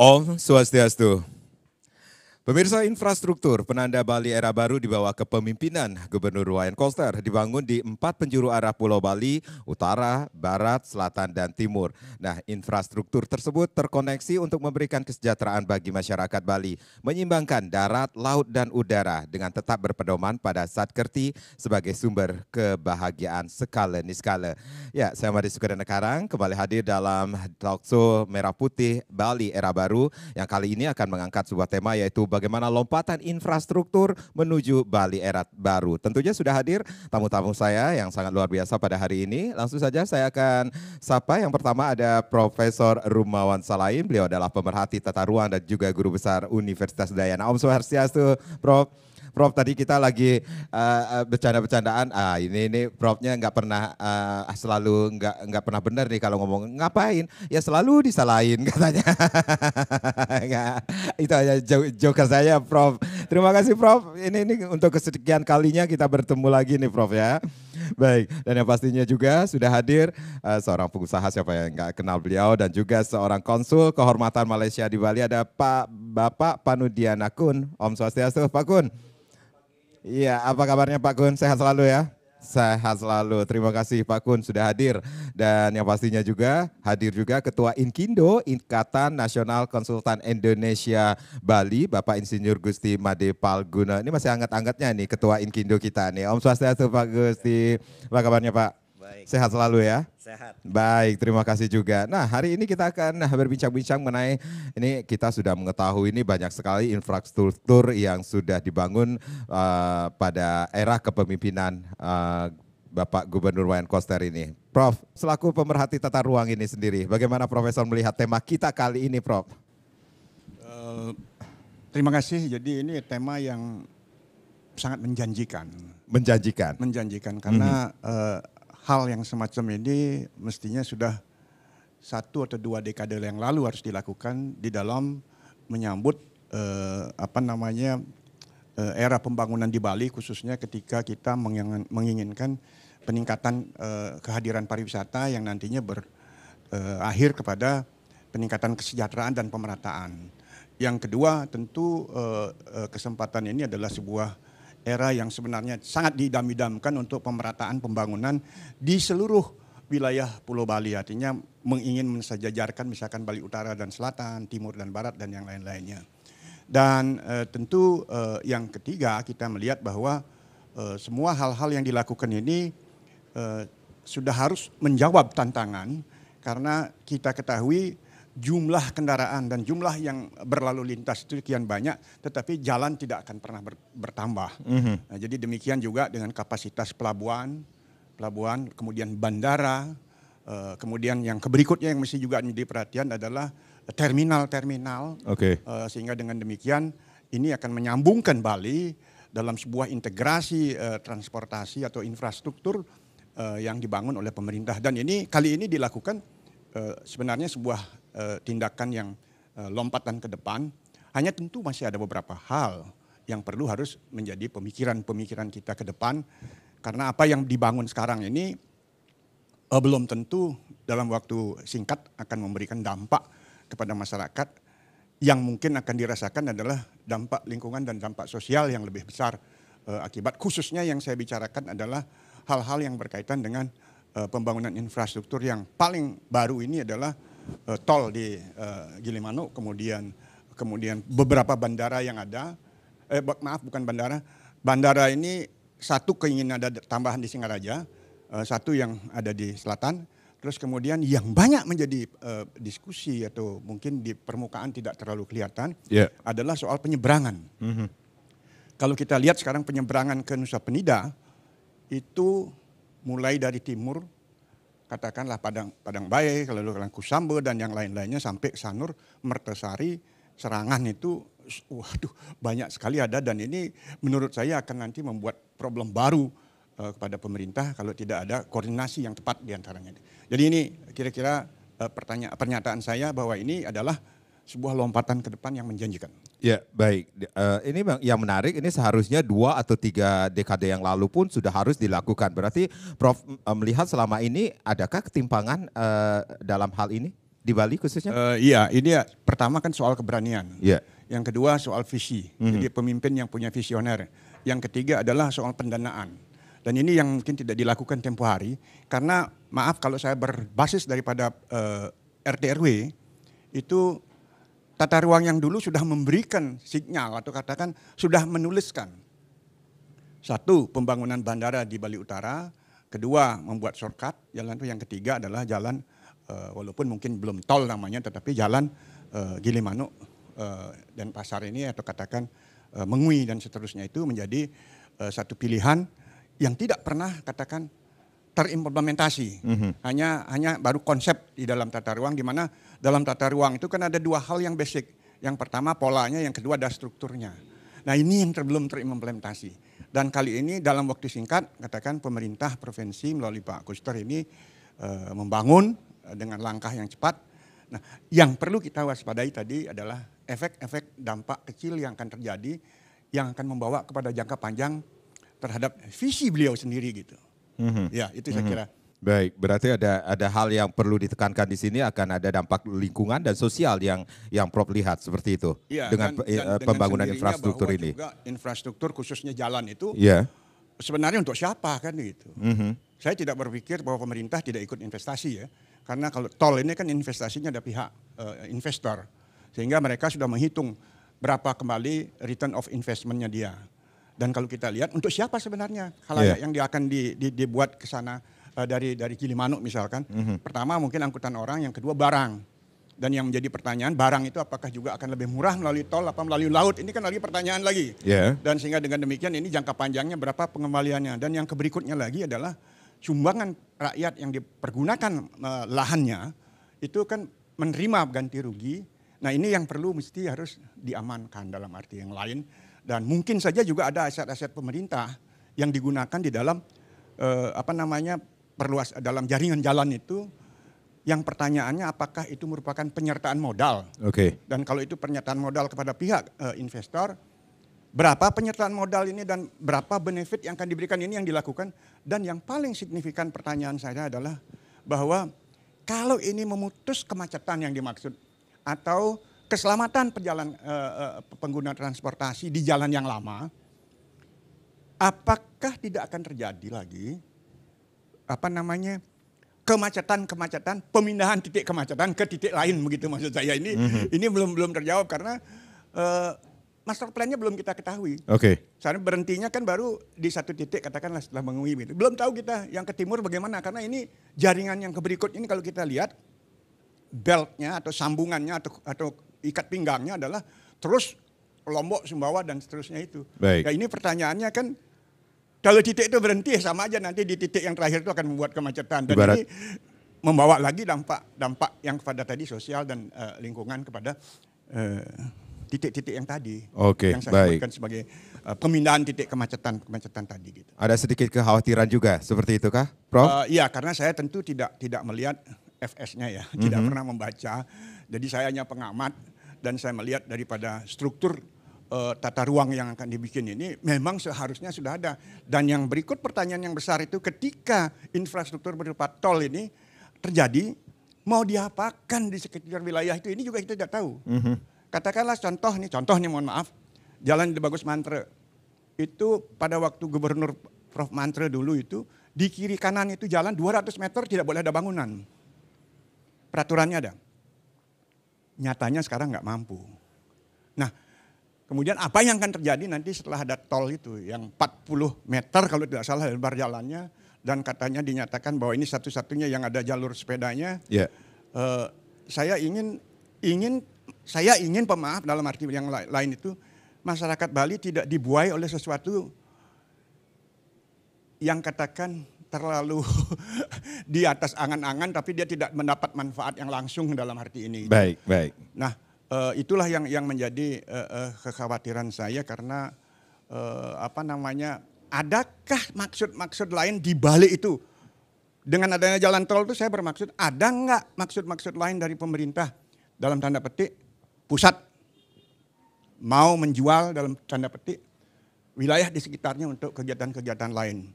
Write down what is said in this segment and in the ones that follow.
Om Swastiastu. Pemirsa, infrastruktur penanda Bali era baru di bawah kepemimpinan Gubernur Wayan Koster dibangun di 4 penjuru arah Pulau Bali, utara, barat, selatan, dan timur. Nah, infrastruktur tersebut terkoneksi untuk memberikan kesejahteraan bagi masyarakat Bali, menyeimbangkan darat, laut, dan udara dengan tetap berpedoman pada Satkerti sebagai sumber kebahagiaan skala niskala. Ya, saya Madi Sukadana Karang kembali hadir dalam talkshow Merah Putih Bali era baru yang kali ini akan mengangkat sebuah tema yaitu bagaimana lompatan infrastruktur menuju Bali era baru. Tentunya sudah hadir tamu-tamu saya yang sangat luar biasa pada hari ini. Langsung saja saya akan sapa. Yang pertama ada Profesor Rumawan Salaim. Beliau adalah pemerhati tata ruang dan juga guru besar Universitas Udayana. Om Swastiastu, Prof. Prof, tadi kita lagi bercanda-bercandaan. Ini Profnya nggak pernah selalu nggak pernah benar nih kalau ngomong ngapain. Ya selalu disalahin katanya. Nggak, itu aja joker saya, Prof. Terima kasih, Prof. Ini untuk kesekian kalinya kita bertemu lagi nih, Prof ya. Baik, dan yang pastinya juga sudah hadir seorang pengusaha, siapa yang nggak kenal beliau, dan juga seorang konsul kehormatan Malaysia di Bali, ada Bapak Panudiana Kun. Om Swastiastu, Pak Kun. Iya, apa kabarnya Pak Kun? Sehat selalu ya? Sehat selalu. Terima kasih Pak Kun sudah hadir. Dan yang pastinya juga hadir juga Ketua Inkindo, Ikatan Nasional Konsultan Indonesia Bali, Bapak Insinyur Gusti Made Palguna. Ini masih hangat-hangatnya nih Ketua Inkindo kita nih. Om Swastiastu Pak Gusti. Apa kabarnya Pak? Baik. Sehat selalu ya? Sehat. Baik, terima kasih juga. Nah, hari ini kita akan berbincang-bincang mengenai ini, kita sudah mengetahui ini banyak sekali infrastruktur yang sudah dibangun pada era kepemimpinan Bapak Gubernur Wayan Koster ini. Prof, selaku pemerhati tata ruang ini sendiri, bagaimana Profesor melihat tema kita kali ini, Prof? Terima kasih. Jadi ini tema yang sangat menjanjikan. Menjanjikan Karena hal yang semacam ini mestinya sudah 1 atau 2 dekade yang lalu harus dilakukan di dalam menyambut era pembangunan di Bali, khususnya ketika kita menginginkan peningkatan kehadiran pariwisata yang nantinya berakhir kepada peningkatan kesejahteraan dan pemerataan. Yang kedua, tentu kesempatan ini adalah sebuah era yang sebenarnya sangat diidam-idamkan untuk pemerataan pembangunan di seluruh wilayah Pulau Bali. Artinya ingin mensejajarkan misalkan Bali Utara dan Selatan, Timur dan Barat dan yang lain-lainnya. Dan tentu yang ketiga kita melihat bahwa semua hal-hal yang dilakukan ini sudah harus menjawab tantangan karena kita ketahui jumlah kendaraan dan jumlah yang berlalu lintas itu sekian banyak, tetapi jalan tidak akan pernah bertambah. Nah, jadi demikian juga dengan kapasitas pelabuhan, kemudian bandara, kemudian yang berikutnya yang mesti juga menjadi perhatian adalah terminal-terminal. Sehingga dengan demikian ini akan menyambungkan Bali dalam sebuah integrasi transportasi atau infrastruktur yang dibangun oleh pemerintah. Dan ini kali ini dilakukan sebenarnya sebuah tindakan yang lompatan ke depan, hanya tentu masih ada beberapa hal yang perlu harus menjadi pemikiran kita ke depan, karena apa yang dibangun sekarang ini belum tentu dalam waktu singkat akan memberikan dampak kepada masyarakat. Yang mungkin akan dirasakan adalah dampak lingkungan dan dampak sosial yang lebih besar akibat, khususnya yang saya bicarakan adalah hal-hal yang berkaitan dengan pembangunan infrastruktur. Yang paling baru ini adalah tol di Gilimanuk, kemudian beberapa bandara yang ada, bandara ini satu keinginan ada tambahan di Singaraja, satu yang ada di selatan, terus kemudian yang banyak menjadi diskusi atau mungkin di permukaan tidak terlalu kelihatan adalah soal penyeberangan. Kalau kita lihat sekarang penyeberangan ke Nusa Penida itu mulai dari timur, katakanlah Padang Bae, lalu Kusambe dan yang lain-lainnya sampai Sanur, Mertasari, Serangan itu waduh banyak sekali ada, dan ini menurut saya akan nanti membuat problem baru kepada pemerintah kalau tidak ada koordinasi yang tepat di antaranya. Jadi ini kira-kira pernyataan saya bahwa ini adalah sebuah lompatan ke depan yang menjanjikan. Ya, baik. Ini yang menarik, ini seharusnya 2 atau 3 dekade yang lalu pun sudah harus dilakukan. Berarti Prof melihat selama ini adakah ketimpangan dalam hal ini? di Bali khususnya? Iya, ini ya, pertama kan soal keberanian. Iya. Yang kedua soal visi, jadi pemimpin yang punya visioner. Yang ketiga adalah soal pendanaan. Dan ini yang mungkin tidak dilakukan tempo hari, karena maaf kalau saya berbasis daripada RT RW, itu tata ruang yang dulu sudah memberikan sinyal atau katakan sudah menuliskan. Satu, pembangunan bandara di Bali Utara. Kedua, membuat shortcut jalan itu. Yang ketiga adalah jalan, walaupun mungkin belum tol namanya, tetapi jalan Gilimanuk dan Pasar ini atau katakan Mengui dan seterusnya itu menjadi satu pilihan yang tidak pernah katakan terimplementasi. Hanya baru konsep di dalam tata ruang, di mana dalam tata ruang itu kan ada dua hal yang basic. Yang pertama polanya, yang kedua ada strukturnya. Nah ini yang belum terimplementasi. Dan kali ini dalam waktu singkat katakan pemerintah provinsi melalui Pak Kuster ini membangun dengan langkah yang cepat. Nah, yang perlu kita waspadai tadi adalah efek-efek dampak kecil yang akan terjadi, yang akan membawa kepada jangka panjang terhadap visi beliau sendiri gitu. Ya, itu saya kira. Baik, berarti ada hal yang perlu ditekankan di sini, akan ada dampak lingkungan dan sosial yang Prof lihat seperti itu Ya, dengan pembangunan infrastruktur ini. Juga infrastruktur khususnya jalan itu sebenarnya untuk siapa kan gitu. Saya tidak berpikir bahwa pemerintah tidak ikut investasi ya. Karena kalau tol ini kan investasinya ada pihak investor. Sehingga mereka sudah menghitung berapa kembali return of investment-nya dia. Dan kalau kita lihat untuk siapa sebenarnya khalayak yang dia akan dibuat ke sana dari Gilimanuk misalkan. Pertama mungkin angkutan orang, yang kedua barang. Dan yang menjadi pertanyaan, barang itu apakah juga akan lebih murah melalui tol apa melalui laut? Ini kan lagi pertanyaan lagi. Dan sehingga dengan demikian ini jangka panjangnya berapa pengembaliannya. Dan yang berikutnya lagi adalah sumbangan rakyat yang dipergunakan lahannya itu kan menerima ganti rugi. Nah ini yang perlu mesti harus diamankan dalam arti yang lain. Dan mungkin saja juga ada aset-aset pemerintah yang digunakan di dalam perluas dalam jaringan jalan itu. Yang pertanyaannya apakah itu merupakan penyertaan modal. Dan kalau itu penyertaan modal kepada pihak investor, berapa penyertaan modal ini dan berapa benefit yang akan diberikan, ini yang dilakukan. Dan yang paling signifikan pertanyaan saya adalah bahwa kalau ini memutus kemacetan yang dimaksud atau keselamatan pengguna transportasi di jalan yang lama, apakah tidak akan terjadi lagi kemacetan, pemindahan titik kemacetan ke titik lain begitu maksud saya. Ini belum terjawab karena master plan-nya belum kita ketahui. Soalnya berhentinya kan baru di satu titik katakanlah setelah Mengui gitu. Belum tahu kita yang ke timur bagaimana, karena ini jaringan yang ke berikut ini kalau kita lihat beltnya atau sambungannya atau ikat pinggangnya adalah terus Lombok, Sumbawa dan seterusnya itu. Nah ini pertanyaannya kan kalau titik itu berhenti sama aja nanti di titik yang terakhir itu akan membuat kemacetan. Dan ini membawa lagi dampak yang kepada tadi sosial dan lingkungan kepada titik-titik yang tadi, yang saya sebutkan sebagai pemindahan titik kemacetan tadi. Gitu. Ada sedikit kekhawatiran juga seperti itu kah, Prof? Iya, karena saya tentu tidak melihat FS-nya ya, tidak pernah membaca. Jadi saya hanya pengamat dan saya melihat daripada struktur tata ruang yang akan dibikin ini memang seharusnya sudah ada. Dan yang berikut pertanyaan yang besar itu ketika infrastruktur berupa tol ini terjadi, mau diapakan di sekitar wilayah itu, ini juga kita tidak tahu. Katakanlah contoh nih mohon maaf, jalan di Bagus Mantre. Itu pada waktu Gubernur Prof Mantre dulu itu, di kiri kanan itu jalan 200 meter tidak boleh ada bangunan. Peraturannya ada. Nyatanya sekarang nggak mampu. Nah, kemudian apa yang akan terjadi nanti setelah ada tol itu, yang 40 meter kalau tidak salah lebar jalannya, dan katanya dinyatakan bahwa ini satu-satunya yang ada jalur sepedanya. Saya ingin pemaaf dalam arti yang lain itu, masyarakat Bali tidak dibuai oleh sesuatu yang katakan terlalu di atas angan-angan tapi dia tidak mendapat manfaat yang langsung dalam arti ini. Baik. Nah, itulah yang menjadi kekhawatiran saya karena adakah maksud-maksud lain di balik itu? Dengan adanya jalan tol itu saya bermaksud ada nggak maksud-maksud lain dari pemerintah dalam tanda petik pusat mau menjual dalam tanda petik wilayah di sekitarnya untuk kegiatan-kegiatan lain.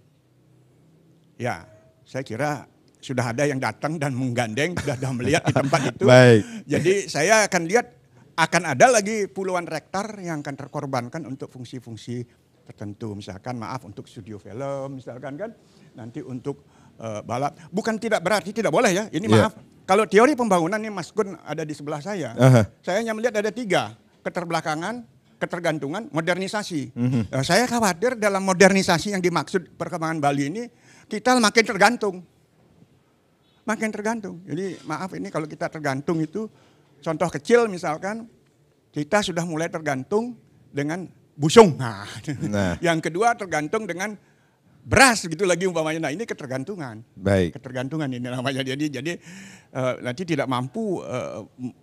Ya, saya kira sudah ada yang datang dan menggandeng, sudah melihat di tempat itu. Baik. Jadi saya akan lihat akan ada lagi puluhan hektar yang akan terkorbankan untuk fungsi-fungsi tertentu. Misalkan maaf untuk studio film, misalkan kan nanti untuk balap. Bukan tidak berarti tidak boleh ya, ini maaf. Kalau teori pembangunan ini Mas Gun ada di sebelah saya. Saya hanya melihat ada 3, keterbelakangan, ketergantungan, modernisasi. Saya khawatir dalam modernisasi yang dimaksud perkembangan Bali ini, kita makin tergantung. Makin tergantung. Jadi maaf ini kalau kita tergantung itu, contoh kecil misalkan, kita sudah mulai tergantung dengan busung. Nah. Yang kedua tergantung dengan beras gitu lagi umpamanya. Nah ini ketergantungan. Baik. Ketergantungan ini namanya. Jadi nanti tidak mampu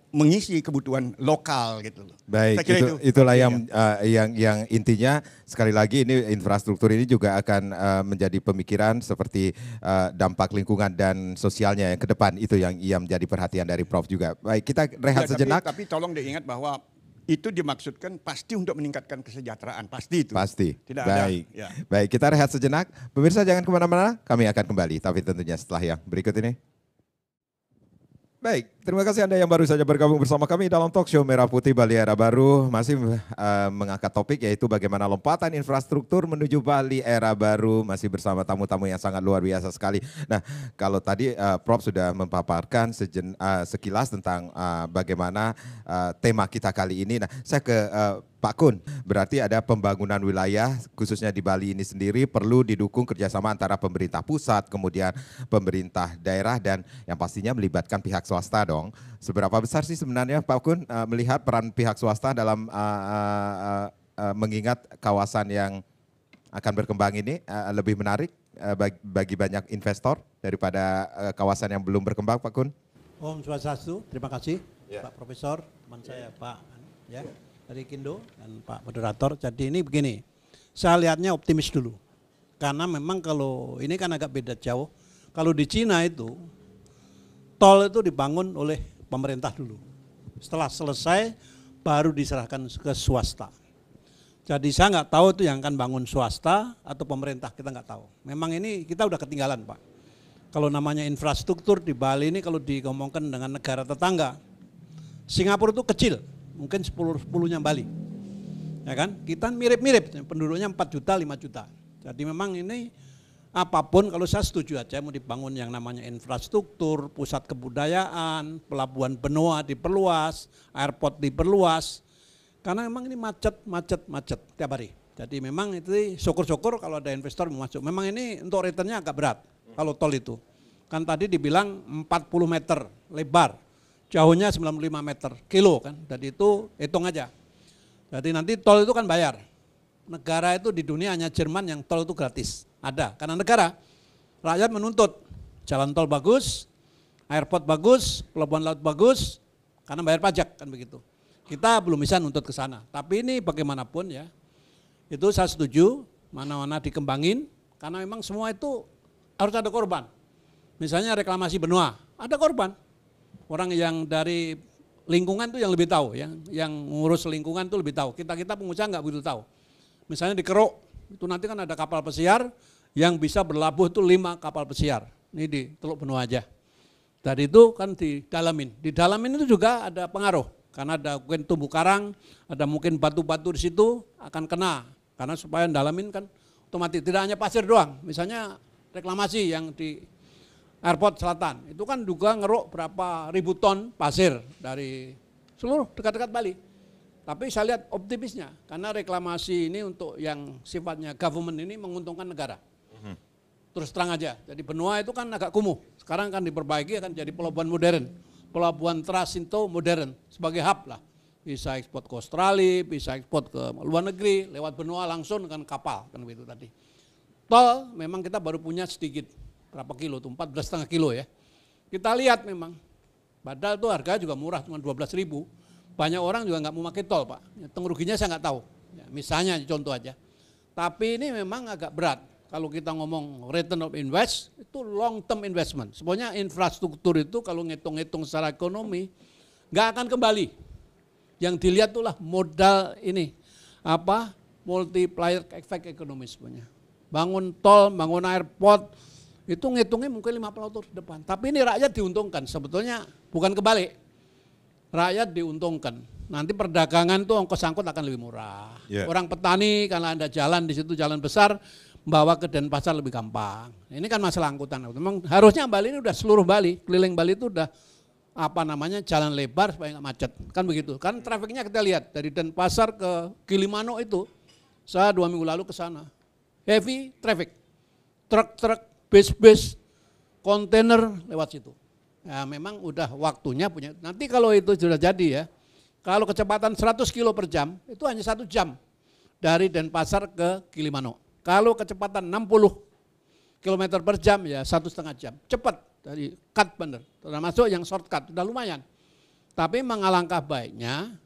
mengisi kebutuhan lokal gitu. Baik, itulah yang intinya sekali lagi ini infrastruktur ini juga akan menjadi pemikiran seperti dampak lingkungan dan sosialnya yang ke depan itu yang menjadi perhatian dari Prof juga. Baik, kita rehat sejenak. Tapi tolong diingat bahwa itu dimaksudkan pasti untuk meningkatkan kesejahteraan, pasti itu. Pasti. Tidak baik. ada. Ya. Baik, kita rehat sejenak. Pemirsa jangan kemana-mana, kami akan kembali. Tapi tentunya setelah yang berikut ini. Baik, terima kasih Anda yang baru saja bergabung bersama kami dalam talk show Merah Putih Bali Era Baru. Masih mengangkat topik yaitu bagaimana lompatan infrastruktur menuju Bali Era Baru. Masih bersama tamu-tamu yang sangat luar biasa sekali. Nah, kalau tadi Prof sudah memaparkan sekilas tentang bagaimana tema kita kali ini. Nah, saya ke Pak Kun, berarti ada pembangunan wilayah khususnya di Bali ini sendiri perlu didukung kerjasama antara pemerintah pusat, kemudian pemerintah daerah dan yang pastinya melibatkan pihak swasta dong. Seberapa besar sih sebenarnya Pak Kun melihat peran pihak swasta dalam mengingat kawasan yang akan berkembang ini lebih menarik bagi banyak investor daripada kawasan yang belum berkembang Pak Kun? Om Swastiastu, terima kasih Pak Profesor, teman saya Pak ya. Dari Kindo dan Pak Moderator. Jadi ini begini, saya lihatnya optimis dulu. Karena memang kalau ini kan agak beda jauh. Kalau di Cina itu, tol itu dibangun oleh pemerintah dulu. Setelah selesai, baru diserahkan ke swasta. Jadi saya nggak tahu itu yang akan bangun swasta atau pemerintah, kita nggak tahu. Memang ini kita udah ketinggalan Pak. Kalau namanya infrastruktur di Bali ini kalau digomongkan dengan negara tetangga, Singapura itu kecil. Mungkin 10-nya Bali, ya kan? Kita mirip-mirip, penduduknya 4 juta, 5 juta. Jadi memang ini apapun kalau saya setuju aja mau dibangun yang namanya infrastruktur, pusat kebudayaan, pelabuhan benua diperluas, airport diperluas. Karena memang ini macet tiap hari. Jadi memang itu syukur-syukur kalau ada investor mau masuk. Memang ini untuk returnnya agak berat kalau tol itu. Kan tadi dibilang 40 meter lebar. Jauhnya 95 meter kilo kan, jadi itu hitung aja. Jadi nanti tol itu kan bayar. Negara itu di dunia hanya Jerman yang tol itu gratis. Ada, karena negara, rakyat menuntut jalan tol bagus, airport bagus, pelabuhan laut bagus, karena bayar pajak kan begitu. Kita belum bisa nuntut ke sana, tapi ini bagaimanapun ya, itu saya setuju, mana-mana dikembangin, karena memang semua itu harus ada korban. Misalnya reklamasi benua, ada korban. Orang yang dari lingkungan tuh yang lebih tahu, yang ngurus lingkungan tuh lebih tahu. Kita pengusaha nggak begitu tahu. Misalnya di Keruk, itu nanti kan ada kapal pesiar yang bisa berlabuh tuh 5 kapal pesiar. Ini di Teluk Benua aja. Dari itu kan didalamin. Di dalamin itu juga ada pengaruh. Karena ada mungkin tumbuh karang, ada mungkin batu-batu di situ akan kena. Karena supaya dalamin kan otomatis tidak hanya pasir doang. Misalnya reklamasi yang di Airport Selatan, itu kan juga ngeruk berapa ribu ton pasir dari seluruh dekat-dekat Bali. Tapi saya lihat optimisnya, karena reklamasi ini untuk yang sifatnya government ini menguntungkan negara. Terus terang aja, jadi benua itu kan agak kumuh, sekarang kan diperbaiki akan jadi pelabuhan modern. Pelabuhan Trasinto modern, sebagai hub lah. Bisa ekspor ke Australia, bisa ekspor ke luar negeri, lewat benua langsung dengan kapal, kan begitu tadi. Tol memang kita baru punya sedikit. Berapa kilo tuh, 14,5 kilo ya. Kita lihat memang, padahal tuh harga juga murah, cuma 12.000. Banyak orang juga nggak mau pakai tol Pak, hitung ruginya saya nggak tahu. Ya, misalnya contoh aja. Tapi ini memang agak berat. Kalau kita ngomong return of invest, itu long term investment. Sebenarnya infrastruktur itu kalau ngitung-ngitung secara ekonomi, nggak akan kembali. Yang dilihat itulah modal ini, multiplier effect ekonomi sebenarnya. Bangun tol, bangun airport, itu ngitungnya mungkin 50 tahun ke depan. Tapi ini rakyat diuntungkan, sebetulnya bukan kebalik. Rakyat diuntungkan. Nanti perdagangan tuh ongkos angkut akan lebih murah. Orang petani karena ada jalan di situ, jalan besar, bawa ke Denpasar lebih gampang. Ini kan masalah angkutan. Memang harusnya Bali ini udah seluruh Bali, keliling Bali itu udah jalan lebar supaya nggak macet, kan begitu. Kan trafiknya kita lihat dari Denpasar ke Gilimanuk itu, saya 2 minggu lalu ke sana, heavy traffic, truk-truk, bis-bis, kontainer lewat situ. Ya memang udah waktunya punya. Nanti kalau itu sudah jadi ya, kalau kecepatan 100 km per jam itu hanya 1 jam dari Denpasar ke Gilimanuk. Kalau kecepatan 60 km per jam ya 1,5 jam, cepat. Dari cut bener, termasuk yang shortcut, udah lumayan. Tapi memang alangkah baiknya,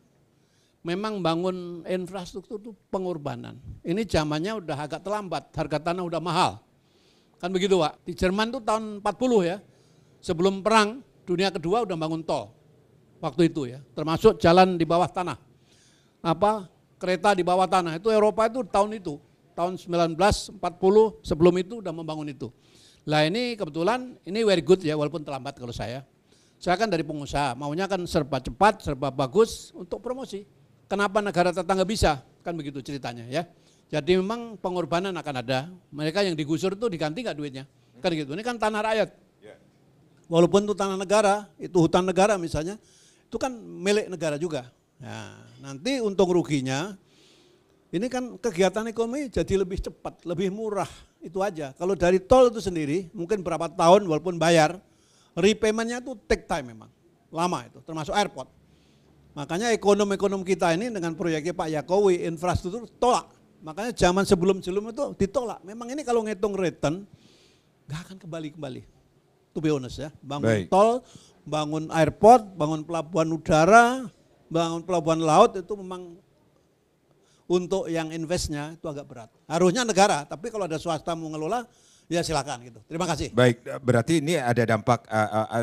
memang bangun infrastruktur itu pengorbanan. Ini zamannya udah agak terlambat, harga tanah udah mahal. Kan begitu Pak, di Jerman tuh tahun 40 ya, sebelum perang dunia kedua udah bangun tol. Waktu itu ya, termasuk jalan di bawah tanah. Kereta di bawah tanah, itu Eropa itu tahun 1940 sebelum itu udah membangun itu. Lah ini kebetulan ini very good ya, walaupun terlambat kalau saya. Saya kan dari pengusaha, maunya kan serba cepat, serba bagus untuk promosi. Kenapa negara tetangga bisa? Kan begitu ceritanya ya. Jadi memang pengorbanan akan ada. Mereka yang digusur itu diganti nggak duitnya? Kan gitu. Ini kan tanah rakyat. Walaupun itu tanah negara, itu hutan negara misalnya, itu kan milik negara juga. Nah, nanti untung ruginya, ini kan kegiatan ekonomi jadi lebih cepat, lebih murah. Itu aja. Kalau dari tol itu sendiri mungkin berapa tahun walaupun bayar, repaymentnya itu take time memang. Lama itu, termasuk airport. Makanya ekonom kita ini dengan proyeknya Pak Jokowi, infrastruktur tolak. Makanya zaman sebelum itu ditolak. Memang ini kalau ngitung return, gak akan kembali. To be honest ya. Bangun tol, bangun airport, bangun pelabuhan udara, bangun pelabuhan laut itu memang untuk yang investnya itu agak berat. Harusnya negara, tapi kalau ada swasta mau ngelola, ya silakan gitu. Terima kasih. Baik, berarti ini ada dampak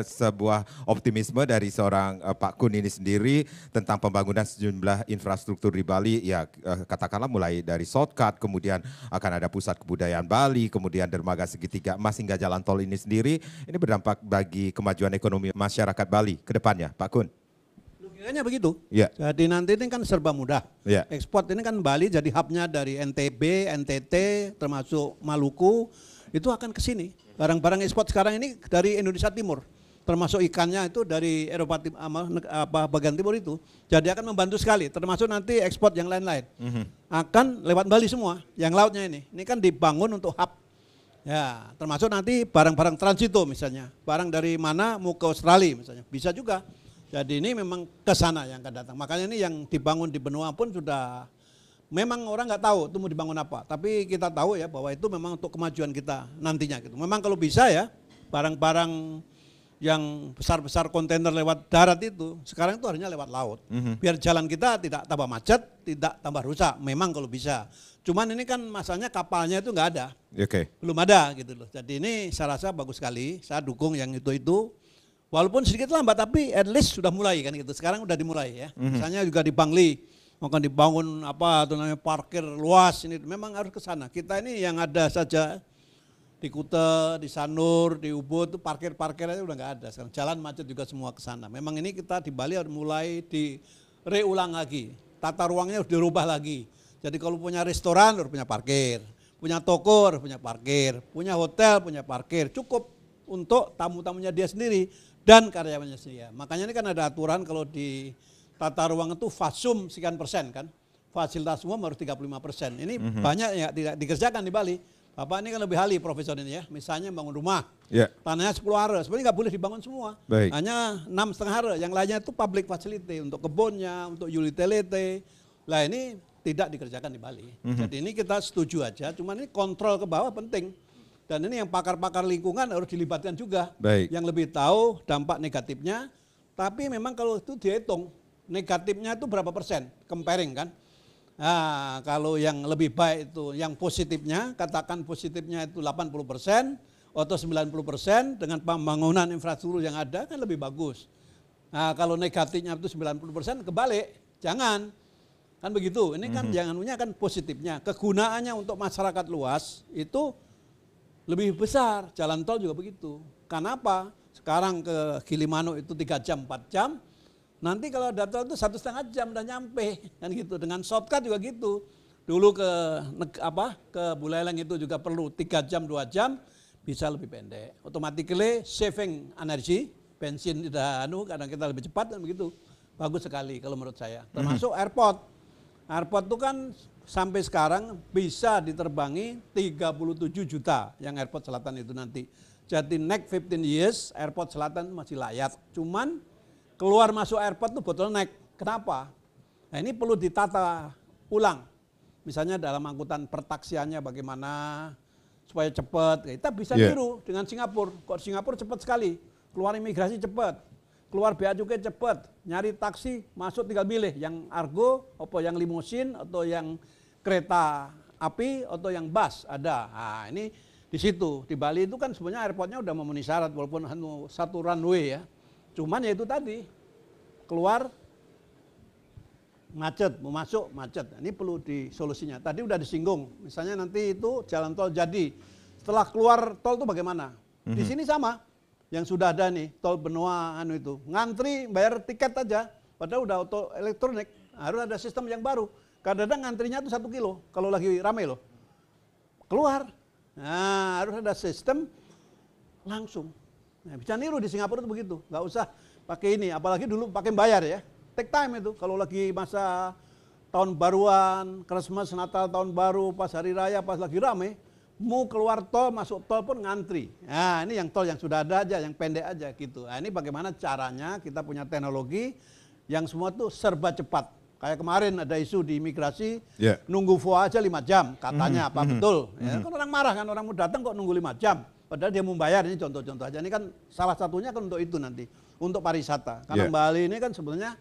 sebuah optimisme dari seorang Pak Kun ini sendiri tentang pembangunan sejumlah infrastruktur di Bali. Ya katakanlah mulai dari shortcut, kemudian akan ada pusat kebudayaan Bali, kemudian dermaga segitiga emas hingga jalan tol ini sendiri. Ini berdampak bagi kemajuan ekonomi masyarakat Bali ke depannya, Pak Kun. Kayaknya begitu. Ya. Jadi nanti ini kan serba mudah. Ya. Ekspor ini kan Bali jadi hubnya dari NTB, NTT, termasuk Maluku, itu akan ke sini. Barang-barang ekspor sekarang ini dari Indonesia Timur, termasuk ikannya itu dari Eropa bagian timur itu. Jadi akan membantu sekali, termasuk nanti ekspor yang lain-lain. Akan lewat Bali semua, yang lautnya ini. Ini kan dibangun untuk hub. Ya, termasuk nanti barang-barang transito misalnya. Barang dari mana mau ke Australia misalnya, bisa juga. Jadi ini memang ke sana yang akan datang. Makanya ini yang dibangun di benua pun sudah, memang orang nggak tahu itu mau dibangun apa. Tapi kita tahu ya bahwa itu memang untuk kemajuan kita nantinya gitu. Memang kalau bisa ya barang-barang yang besar-besar kontainer lewat darat itu, sekarang itu harusnya lewat laut. Biar jalan kita tidak tambah macet, tidak tambah rusak. Memang kalau bisa. Cuman ini kan masalahnya kapalnya itu nggak ada. Belum ada gitu loh. Jadi ini saya rasa bagus sekali. Saya dukung yang itu. Walaupun sedikit lambat tapi at least sudah mulai kan gitu. Sekarang udah dimulai ya. Misalnya juga di Bangli akan dibangun parkir luas ini memang harus ke sana. Kita ini yang ada saja di Kuta, di Sanur, di Ubud itu parkir-parkirnya udah nggak ada. Sekarang jalan macet juga semua ke sana. Memang ini kita di Bali harus mulai direulang lagi. Tata ruangnya harus dirubah lagi. Jadi kalau punya restoran harus punya parkir, punya toko harus punya parkir, punya hotel punya parkir. Cukup untuk tamu-tamunya dia sendiri dan karyawannya sendiri. Makanya ini kan ada aturan kalau di tata ruang itu fasum sekian persen kan. Fasilitas umum harus 35%. Ini banyak yang tidak dikerjakan di Bali. Bapak ini kan lebih ahli profesor ini ya. Misalnya bangun rumah, tanahnya 10 are. Sebenarnya nggak boleh dibangun semua. Hanya 6,5 are. Yang lainnya itu public facility untuk kebunnya, untuk utility. Lah ini tidak dikerjakan di Bali. Jadi ini kita setuju aja. Cuman ini kontrol ke bawah penting. Dan ini yang pakar-pakar lingkungan harus dilibatkan juga. Yang lebih tahu dampak negatifnya. Tapi memang kalau itu dihitung, negatifnya itu berapa persen, comparing kan. Nah, kalau yang lebih baik itu, yang positifnya, katakan positifnya itu 80% atau 90% dengan pembangunan infrastruktur yang ada kan lebih bagus. Nah, kalau negatifnya itu 90% kebalik, jangan. Kan begitu, ini kan jangan punya kan positifnya. Kegunaannya untuk masyarakat luas itu lebih besar, jalan tol juga begitu. Kenapa? Sekarang ke Gilimanuk itu 3 jam, 4 jam, nanti kalau ada tol itu 1,5 jam udah nyampe, kan gitu. Dengan shortcut juga gitu. Dulu ke Buleleng itu juga perlu 3 jam, 2 jam, bisa lebih pendek. Automatically saving energi, bensin tidak kadang kita lebih cepat dan begitu. Bagus sekali kalau menurut saya. Termasuk airport. Airport itu kan sampai sekarang bisa diterbangi 37 juta yang airport selatan itu nanti. Jadi next 15 years airport selatan masih layak. Cuman keluar masuk airport itu bottleneck. Kenapa? Nah ini perlu ditata ulang. Misalnya dalam angkutan pertaksiannya bagaimana supaya cepat. Kita bisa niru dengan Singapura. Kok Singapura cepat sekali. Keluar imigrasi cepat. Keluar bea cukai cepat. Nyari taksi masuk tinggal milih. Yang argo, atau yang limusin, atau yang kereta api, atau yang bus ada. Nah ini di situ. Di Bali itu kan sebenarnya airportnya udah memenuhi syarat walaupun hanya 1 runway ya. Cuman ya itu tadi. Keluar macet, mau masuk macet. Ini perlu disolusinya. Tadi udah disinggung, misalnya nanti itu jalan tol jadi. Setelah keluar tol itu bagaimana? Di sini sama, yang sudah ada nih, tol Benoa itu. Ngantri, bayar tiket aja, padahal udah auto elektronik. Harus ada sistem yang baru. Kadang-kadang ngantrinya tuh 1 kilo, kalau lagi ramai loh. Keluar, nah harus ada sistem langsung. Nah, bisa niru di Singapura itu begitu, nggak usah pakai ini, apalagi dulu pakai bayar ya. Take time itu, kalau lagi masa tahun baruan, Christmas, Natal, tahun baru, pas hari raya, pas lagi rame, mau keluar tol, masuk tol pun ngantri. Nah ini yang tol yang sudah ada aja, yang pendek aja gitu. Nah ini bagaimana caranya kita punya teknologi yang semua tuh serba cepat. Kayak kemarin ada isu di imigrasi, nunggu VOA aja 5 jam, katanya apa betul. Ya, kan orang marah kan, orang mau datang kok nunggu 5 jam. Padahal dia mau bayar, ini contoh-contoh aja. Ini kan salah satunya kan untuk itu nanti, untuk pariwisata. Karena Bali ini kan sebenarnya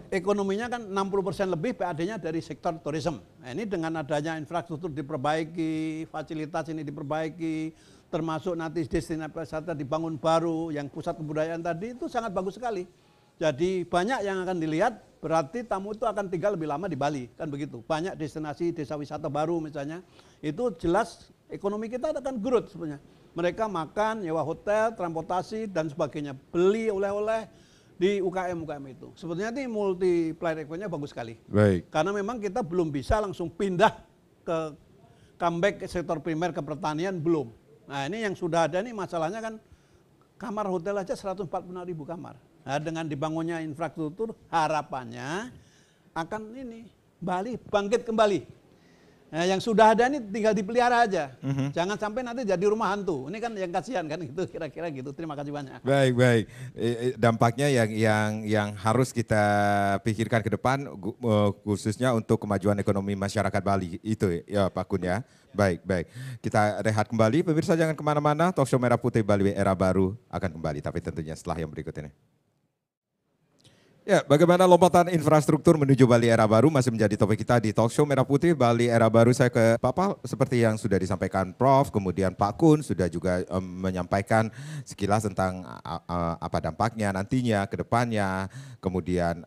ekonominya kan 60% lebih PAD-nya dari sektor tourism. Nah, ini dengan adanya infrastruktur diperbaiki, fasilitas ini diperbaiki, termasuk nanti destinasi wisata dibangun baru, yang pusat kebudayaan tadi itu sangat bagus sekali. Jadi banyak yang akan dilihat, berarti tamu itu akan tinggal lebih lama di Bali, kan begitu. Banyak destinasi desa wisata baru misalnya, itu jelas ekonomi kita akan growth sebenarnya. Mereka makan, nyewa hotel, transportasi dan sebagainya, beli oleh-oleh di UKM-UKM itu. Sebetulnya ini multiplier effect-nya bagus sekali. Baik. Karena memang kita belum bisa langsung pindah ke comeback ke sektor primer ke pertanian, belum. Nah ini yang sudah ada nih masalahnya kan kamar hotel aja 146.000 kamar. Nah dengan dibangunnya infrastruktur harapannya akan ini Bali bangkit kembali. Nah, yang sudah ada ini tinggal dipelihara aja. Jangan sampai nanti jadi rumah hantu. Ini kan yang kasihan kan gitu kira-kira gitu. Terima kasih banyak. Baik, baik. Dampaknya yang harus kita pikirkan ke depan khususnya untuk kemajuan ekonomi masyarakat Bali itu ya Pak Kun ya. Baik, baik. Kita rehat kembali. Pemirsa jangan kemana-mana. Talkshow Merah Putih Bali Era Baru akan kembali. Tapi tentunya setelah yang berikut ini. Ya, bagaimana lompatan infrastruktur menuju Bali Era Baru masih menjadi topik kita di Talkshow Merah Putih Bali Era Baru. Saya ke Pak Pal, seperti yang sudah disampaikan Prof, kemudian Pak Kun sudah juga menyampaikan sekilas tentang apa dampaknya nantinya ke depannya. Kemudian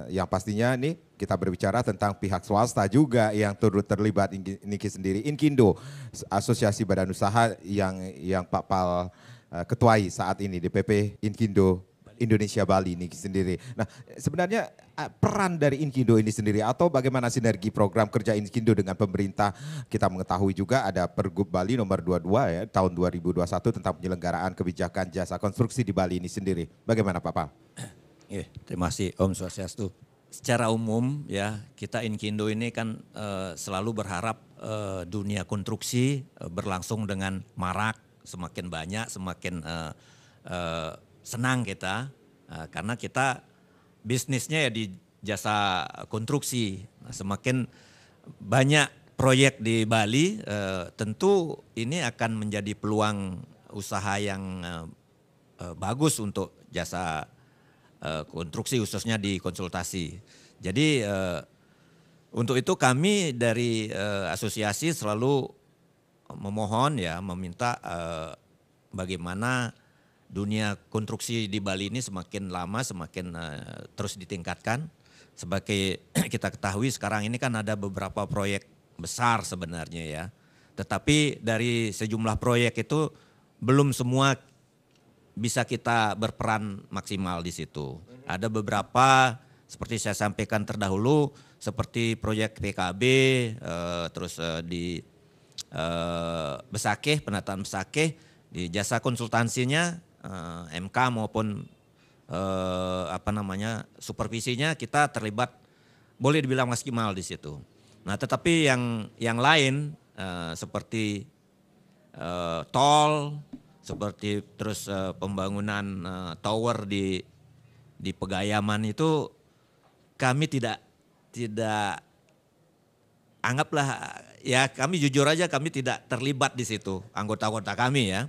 yang pastinya nih kita berbicara tentang pihak swasta juga yang turut terlibat Niki sendiri. Inkindo, Asosiasi Badan Usaha yang Pak Pal ketuai saat ini DPP Inkindo Indonesia Bali ini sendiri. Nah, sebenarnya peran dari Inkindo ini sendiri atau bagaimana sinergi program kerja Inkindo dengan pemerintah? Kita mengetahui juga ada Pergub Bali nomor 22 ya tahun 2021 tentang penyelenggaraan kebijakan jasa konstruksi di Bali ini sendiri. Bagaimana Pak Pal? Terima kasih Om Swastiastu. Secara umum ya kita Inkindo ini kan selalu berharap dunia konstruksi berlangsung dengan marak, semakin banyak, semakin senang kita karena kita bisnisnya ya di jasa konstruksi. Nah, semakin banyak proyek di Bali tentu ini akan menjadi peluang usaha yang bagus untuk jasa konstruksi khususnya di konsultasi. Jadi untuk itu kami dari asosiasi selalu memohon ya meminta bagaimana dunia konstruksi di Bali ini semakin lama semakin terus ditingkatkan. Sebagai kita ketahui sekarang ini kan ada beberapa proyek besar sebenarnya ya. Tetapi dari sejumlah proyek itu belum semua bisa kita berperan maksimal di situ. Ada beberapa seperti saya sampaikan terdahulu seperti proyek PKB, terus di Besakeh, penataan Besakeh, di jasa konsultansinya MK maupun supervisinya kita terlibat boleh dibilang maksimal di situ. Nah, tetapi yang lain seperti tol, seperti terus pembangunan tower di Pegayaman itu kami tidak anggaplah ya, kami jujur aja kami tidak terlibat di situ, anggota-anggota kami ya.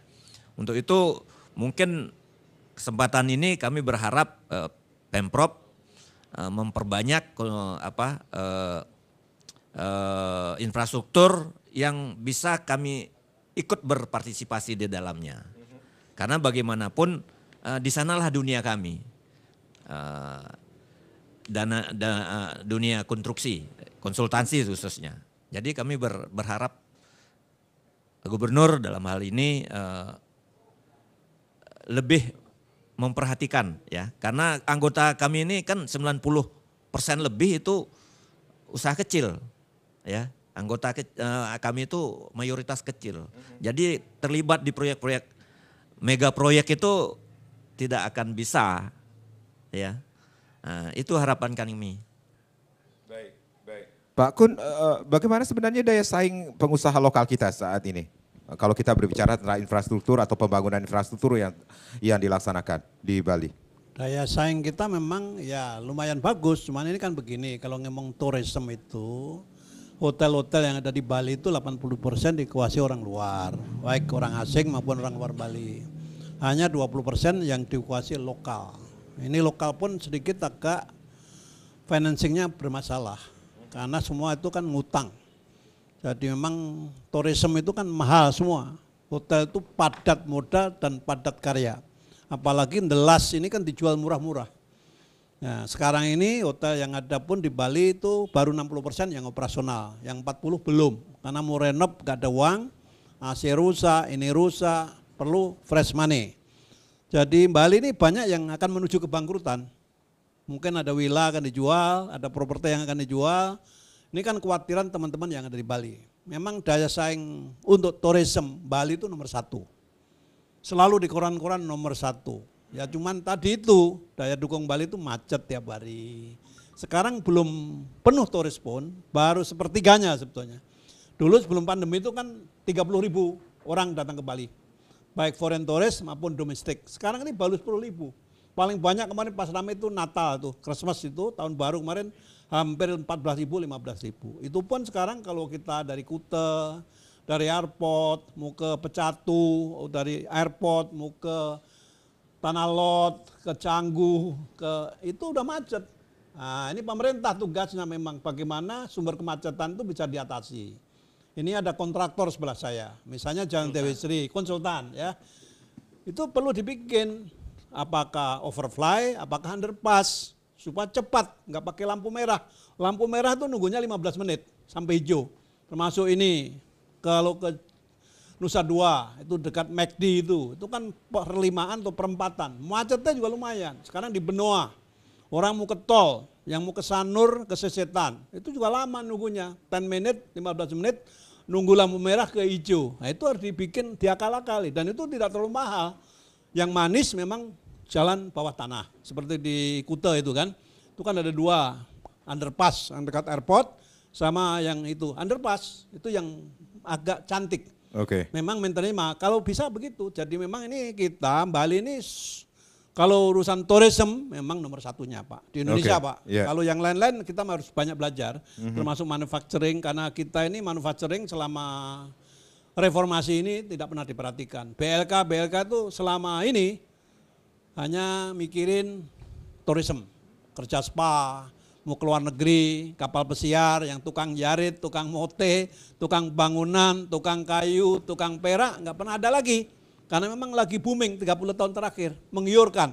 Untuk itu mungkin kesempatan ini kami berharap Pemprov memperbanyak infrastruktur yang bisa kami ikut berpartisipasi di dalamnya. Karena bagaimanapun di sanalah dunia kami. Dunia konstruksi, konsultansi khususnya. Jadi kami berharap gubernur dalam hal ini lebih memperhatikan ya, karena anggota kami ini kan 90% lebih itu usaha kecil ya. Anggota kami itu mayoritas kecil. Jadi terlibat di proyek-proyek mega proyek itu tidak akan bisa ya. Nah, itu harapan kami. Baik. Pak Kun, bagaimana sebenarnya daya saing pengusaha lokal kita saat ini? Kalau kita berbicara tentang infrastruktur atau pembangunan infrastruktur yang dilaksanakan di Bali. Daya saing kita memang ya lumayan bagus, cuman ini kan begini, kalau ngomong tourism itu, hotel-hotel yang ada di Bali itu 80% dikuasai orang luar, baik orang asing maupun orang luar Bali. Hanya 20% yang dikuasai lokal. Ini lokal pun sedikit agak financingnya bermasalah, karena semua itu kan ngutang. Jadi memang tourism itu kan mahal semua. Hotel itu padat modal dan padat karya. Apalagi The Last ini kan dijual murah-murah. Nah, sekarang ini hotel yang ada pun di Bali itu baru 60% yang operasional. Yang 40 belum. Karena mau renov gak ada uang, AC rusak, ini rusak, perlu fresh money. Jadi Bali ini banyak yang akan menuju kebangkrutan. Mungkin ada villa akan dijual, ada properti yang akan dijual. Ini kan kekhawatiran teman-teman yang ada di Bali. Memang daya saing untuk tourism Bali itu nomor 1. Selalu di koran-koran nomor 1. Ya cuman tadi itu daya dukung Bali itu macet tiap hari. Sekarang belum penuh turis pun, baru sepertiganya sebetulnya. Dulu sebelum pandemi itu kan 30.000 orang datang ke Bali. Baik foreign tourist maupun domestik. Sekarang ini baru 10.000. Paling banyak kemarin pas ramai itu Natal tuh, Christmas itu, tahun baru kemarin hampir 14.000, 15.000. Itu pun sekarang kalau kita dari Kute, dari airport, mau ke Pecatu, dari airport, mau ke Tanah Lot, ke Canggu, itu udah macet. Nah, ini pemerintah tugasnya memang bagaimana sumber kemacetan itu bisa diatasi. Ini ada kontraktor sebelah saya, misalnya Jalan Dewi Sri, konsultan ya. Itu perlu dibikin, apakah overfly, apakah underpass, supaya cepat, nggak pakai lampu merah. Lampu merah tuh nunggunya 15 menit sampai hijau. Termasuk ini, kalau ke Nusa Dua, itu dekat McD itu kan perlimaan atau perempatan. Macetnya juga lumayan. Sekarang di Benoa, orang mau ke tol, yang mau ke Sanur, ke Sesetan, itu juga lama nunggunya. 10 menit, 15 menit, nunggu lampu merah ke hijau. Nah itu harus dibikin diakal-akali, dan itu tidak terlalu mahal. Yang manis memang jalan bawah tanah, seperti di Kute itu kan ada 2 underpass yang dekat airport sama yang itu underpass itu yang agak cantik. Oke. Memang menterima kalau bisa begitu. Jadi memang ini kita Bali ini kalau urusan tourism memang nomor 1-nya Pak di Indonesia Pak. Yeah. Kalau yang lain-lain kita harus banyak belajar, termasuk manufacturing, karena kita ini manufacturing selama reformasi ini tidak pernah diperhatikan. BLK itu selama ini hanya mikirin tourism, kerja spa, mau ke luar negeri, kapal pesiar, yang tukang jarit, tukang mote, tukang bangunan, tukang kayu, tukang perak, nggak pernah ada lagi. Karena memang lagi booming 30 tahun terakhir, menggiurkan.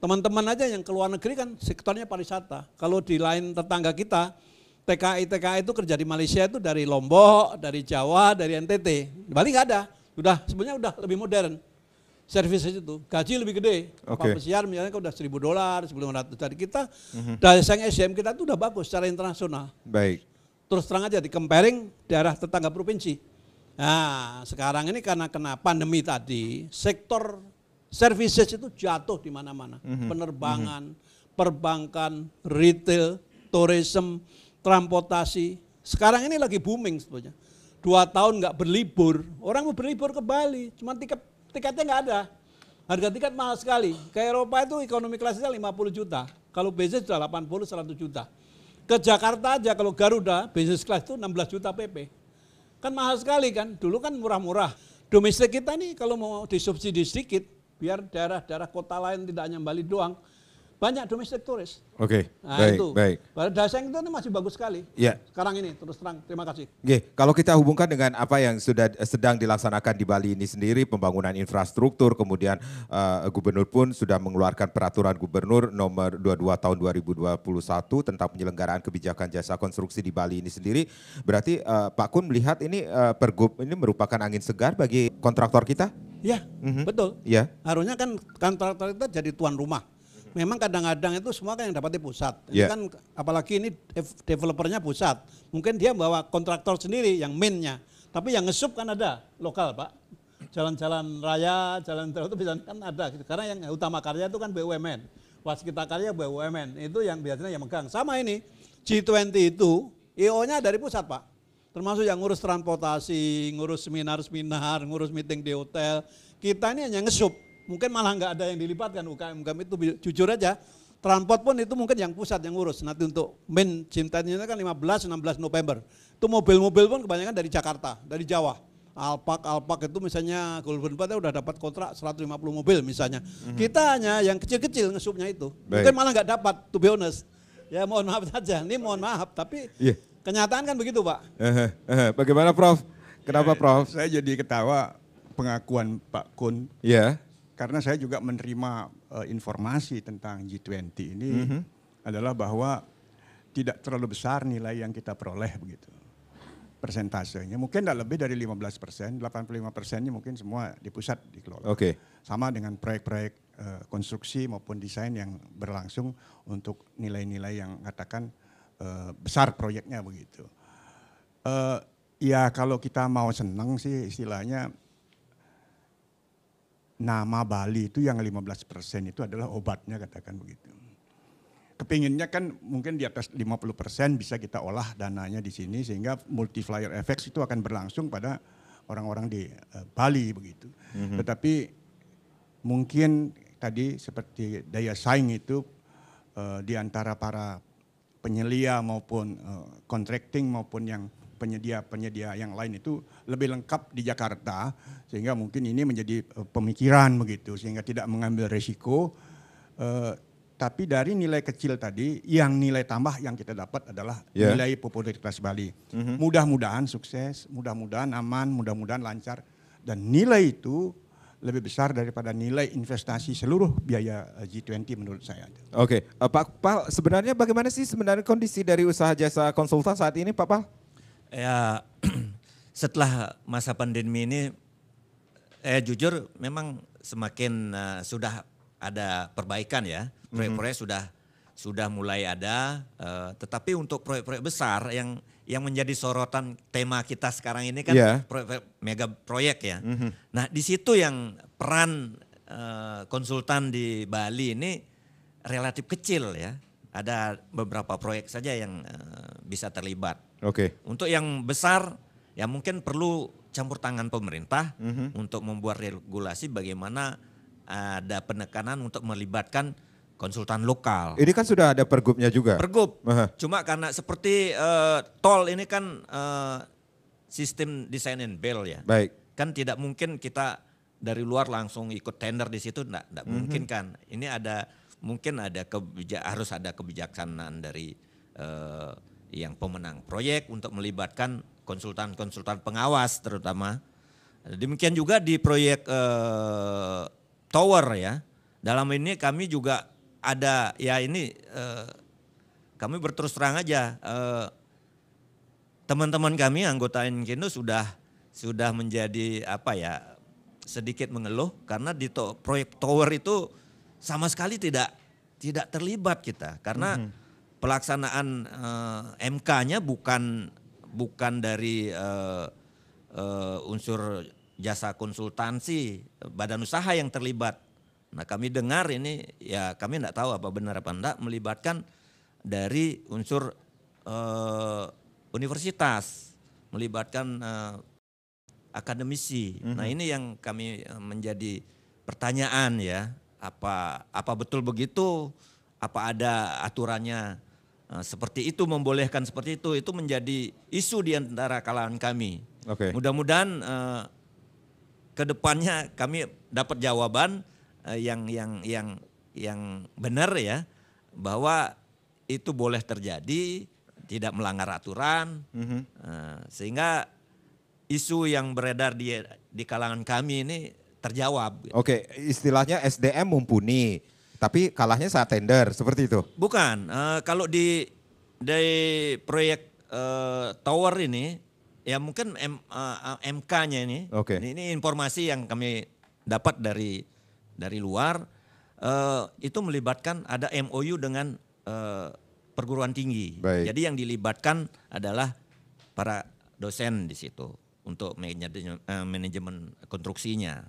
Teman-teman aja yang ke luar negeri kan sektornya pariwisata. Kalau di lain tetangga kita, TKI itu kerja di Malaysia itu dari Lombok, dari Jawa, dari NTT. Di Bali nggak ada. Sebenarnya udah lebih modern. Services itu gaji lebih gede. Kapal pesiar misalnya udah $1.000, 1.500. Jadi kita dari SDM kita itu udah bagus secara internasional. Baik. Terus terang aja di comparing daerah tetangga provinsi. Nah, sekarang ini karena kena pandemi tadi, sektor services itu jatuh di mana-mana. Penerbangan, perbankan, retail, tourism, transportasi. Sekarang ini lagi booming sebetulnya. 2 tahun nggak berlibur, orang mau berlibur ke Bali, cuma tiketnya nggak ada. Harga tiket mahal sekali. Ke Eropa itu ekonomi kelasnya 50 juta. Kalau bisnis sudah 80-100 juta. Ke Jakarta aja kalau Garuda, bisnis kelas itu 16 juta PP. Kan mahal sekali kan, dulu kan murah-murah. Domestik kita nih kalau mau disubsidi sedikit, biar daerah-daerah kota lain tidak hanya Bali doang, banyak domestik turis. Oke, Nah, baik, itu. baik. Pada Daseng itu masih bagus sekali. Ya. Sekarang ini terus terang, terima kasih. Oke, kalau kita hubungkan dengan apa yang sudah sedang dilaksanakan di Bali ini sendiri, pembangunan infrastruktur, kemudian Gubernur pun sudah mengeluarkan peraturan Gubernur nomor 22 tahun 2021 tentang penyelenggaraan kebijakan jasa konstruksi di Bali ini sendiri. Berarti Pak Kun melihat ini Pergub ini merupakan angin segar bagi kontraktor kita? Ya, betul. Ya. Harusnya kan kontraktor kita jadi tuan rumah. Memang kadang-kadang itu semua kan yang dapatnya pusat. Ini kan apalagi ini developernya pusat. Mungkin dia bawa kontraktor sendiri yang mainnya. Tapi yang ngesup kan ada lokal Pak. Jalan-jalan raya, jalan itu biasanya kan ada. Karena yang utama karya itu kan BUMN. Waskita Karya BUMN. Itu yang biasanya yang megang. Sama ini G20 itu IO-nya dari pusat Pak. Termasuk yang ngurus transportasi, ngurus seminar-seminar, ngurus meeting di hotel. Kita ini hanya ngesup. Mungkin malah nggak ada yang dilibatkan UKM itu jujur aja. Transport pun itu mungkin yang pusat yang ngurus. Nanti untuk main G20 kan 15-16 November. Itu mobil-mobil pun kebanyakan dari Jakarta, dari Jawa. Alpak itu misalnya Golden Path udah dapat kontrak 150 mobil misalnya. Kita hanya yang kecil-kecil ngesupnya itu. Mungkin malah nggak dapat, to be honest. Ya mohon maaf saja, ini mohon maaf. Tapi kenyataan kan begitu Pak. Bagaimana Prof? Kenapa Prof? Saya jadi ketawa pengakuan Pak Kun. Ya. Karena saya juga menerima informasi tentang G20 ini adalah bahwa tidak terlalu besar nilai yang kita peroleh begitu. Persentasenya mungkin tidak lebih dari 15%, 85%-nya mungkin semua di pusat dikelola. Oke. Sama dengan proyek-proyek konstruksi maupun desain yang berlangsung untuk nilai-nilai yang katakan besar proyeknya begitu. Ya kalau kita mau senang sih istilahnya, nama Bali itu yang 15% itu adalah obatnya katakan begitu. Kepinginnya kan mungkin di atas 50% bisa kita olah dananya di sini sehingga multiplier effects itu akan berlangsung pada orang-orang di Bali begitu. Tetapi mungkin tadi seperti daya saing itu di antara para penyelia maupun contracting maupun yang penyedia yang lain itu lebih lengkap di Jakarta sehingga mungkin ini menjadi pemikiran begitu sehingga tidak mengambil resiko tapi dari nilai kecil tadi yang nilai tambah yang kita dapat adalah nilai popularitas Bali. Mudah-mudahan sukses, mudah-mudahan aman, mudah-mudahan lancar dan nilai itu lebih besar daripada nilai investasi seluruh biaya G20 menurut saya. Oke, Pak Pal, sebenarnya bagaimana sih sebenarnya kondisi dari usaha jasa konsultan saat ini Pak Pal? Ya setelah masa pandemi ini jujur memang semakin sudah ada perbaikan ya. Proyek-proyek sudah mulai ada, tetapi untuk proyek-proyek besar yang menjadi sorotan tema kita sekarang ini kan proyek mega proyek ya. Nah di situ yang peran konsultan di Bali ini relatif kecil ya. Ada beberapa proyek saja yang bisa terlibat. Oke. Untuk yang besar ya mungkin perlu campur tangan pemerintah untuk membuat regulasi bagaimana ada penekanan untuk melibatkan konsultan lokal. Ini kan sudah ada pergubnya juga. Pergub. Cuma karena seperti tol ini kan sistem design and build ya. Baik. Kan tidak mungkin kita dari luar langsung ikut tender di situ, enggak mungkin kan. Ini mungkin harus ada kebijaksanaan dari yang pemenang proyek untuk melibatkan konsultan-konsultan pengawas terutama. Demikian juga di proyek tower ya. Dalam ini kami juga ada ya ini kami berterus terang aja teman-teman kami anggota Inkindo sudah menjadi sedikit mengeluh karena di proyek tower itu sama sekali tidak terlibat kita karena pelaksanaan MK-nya bukan dari unsur jasa konsultansi badan usaha yang terlibat. Nah kami dengar ini ya kami tidak tahu apa benar apa enggak melibatkan dari unsur universitas, melibatkan akademisi. Nah ini yang kami menjadi pertanyaan ya, apa betul begitu? Apa ada aturannya seperti itu, membolehkan seperti itu menjadi isu di antara kalangan kami. Mudah-mudahan ke depannya kami dapat jawaban yang benar ya, bahwa itu boleh terjadi, tidak melanggar aturan, sehingga isu yang beredar di kalangan kami ini terjawab. Oke, istilahnya SDM mumpuni, tapi kalahnya saat tender, seperti itu? Bukan, kalau di proyek tower ini, ya mungkin MK-nya ini, ini informasi yang kami dapat dari luar, itu melibatkan ada MOU dengan perguruan tinggi. Baik. Jadi yang dilibatkan adalah para dosen di situ untuk manajemen konstruksinya,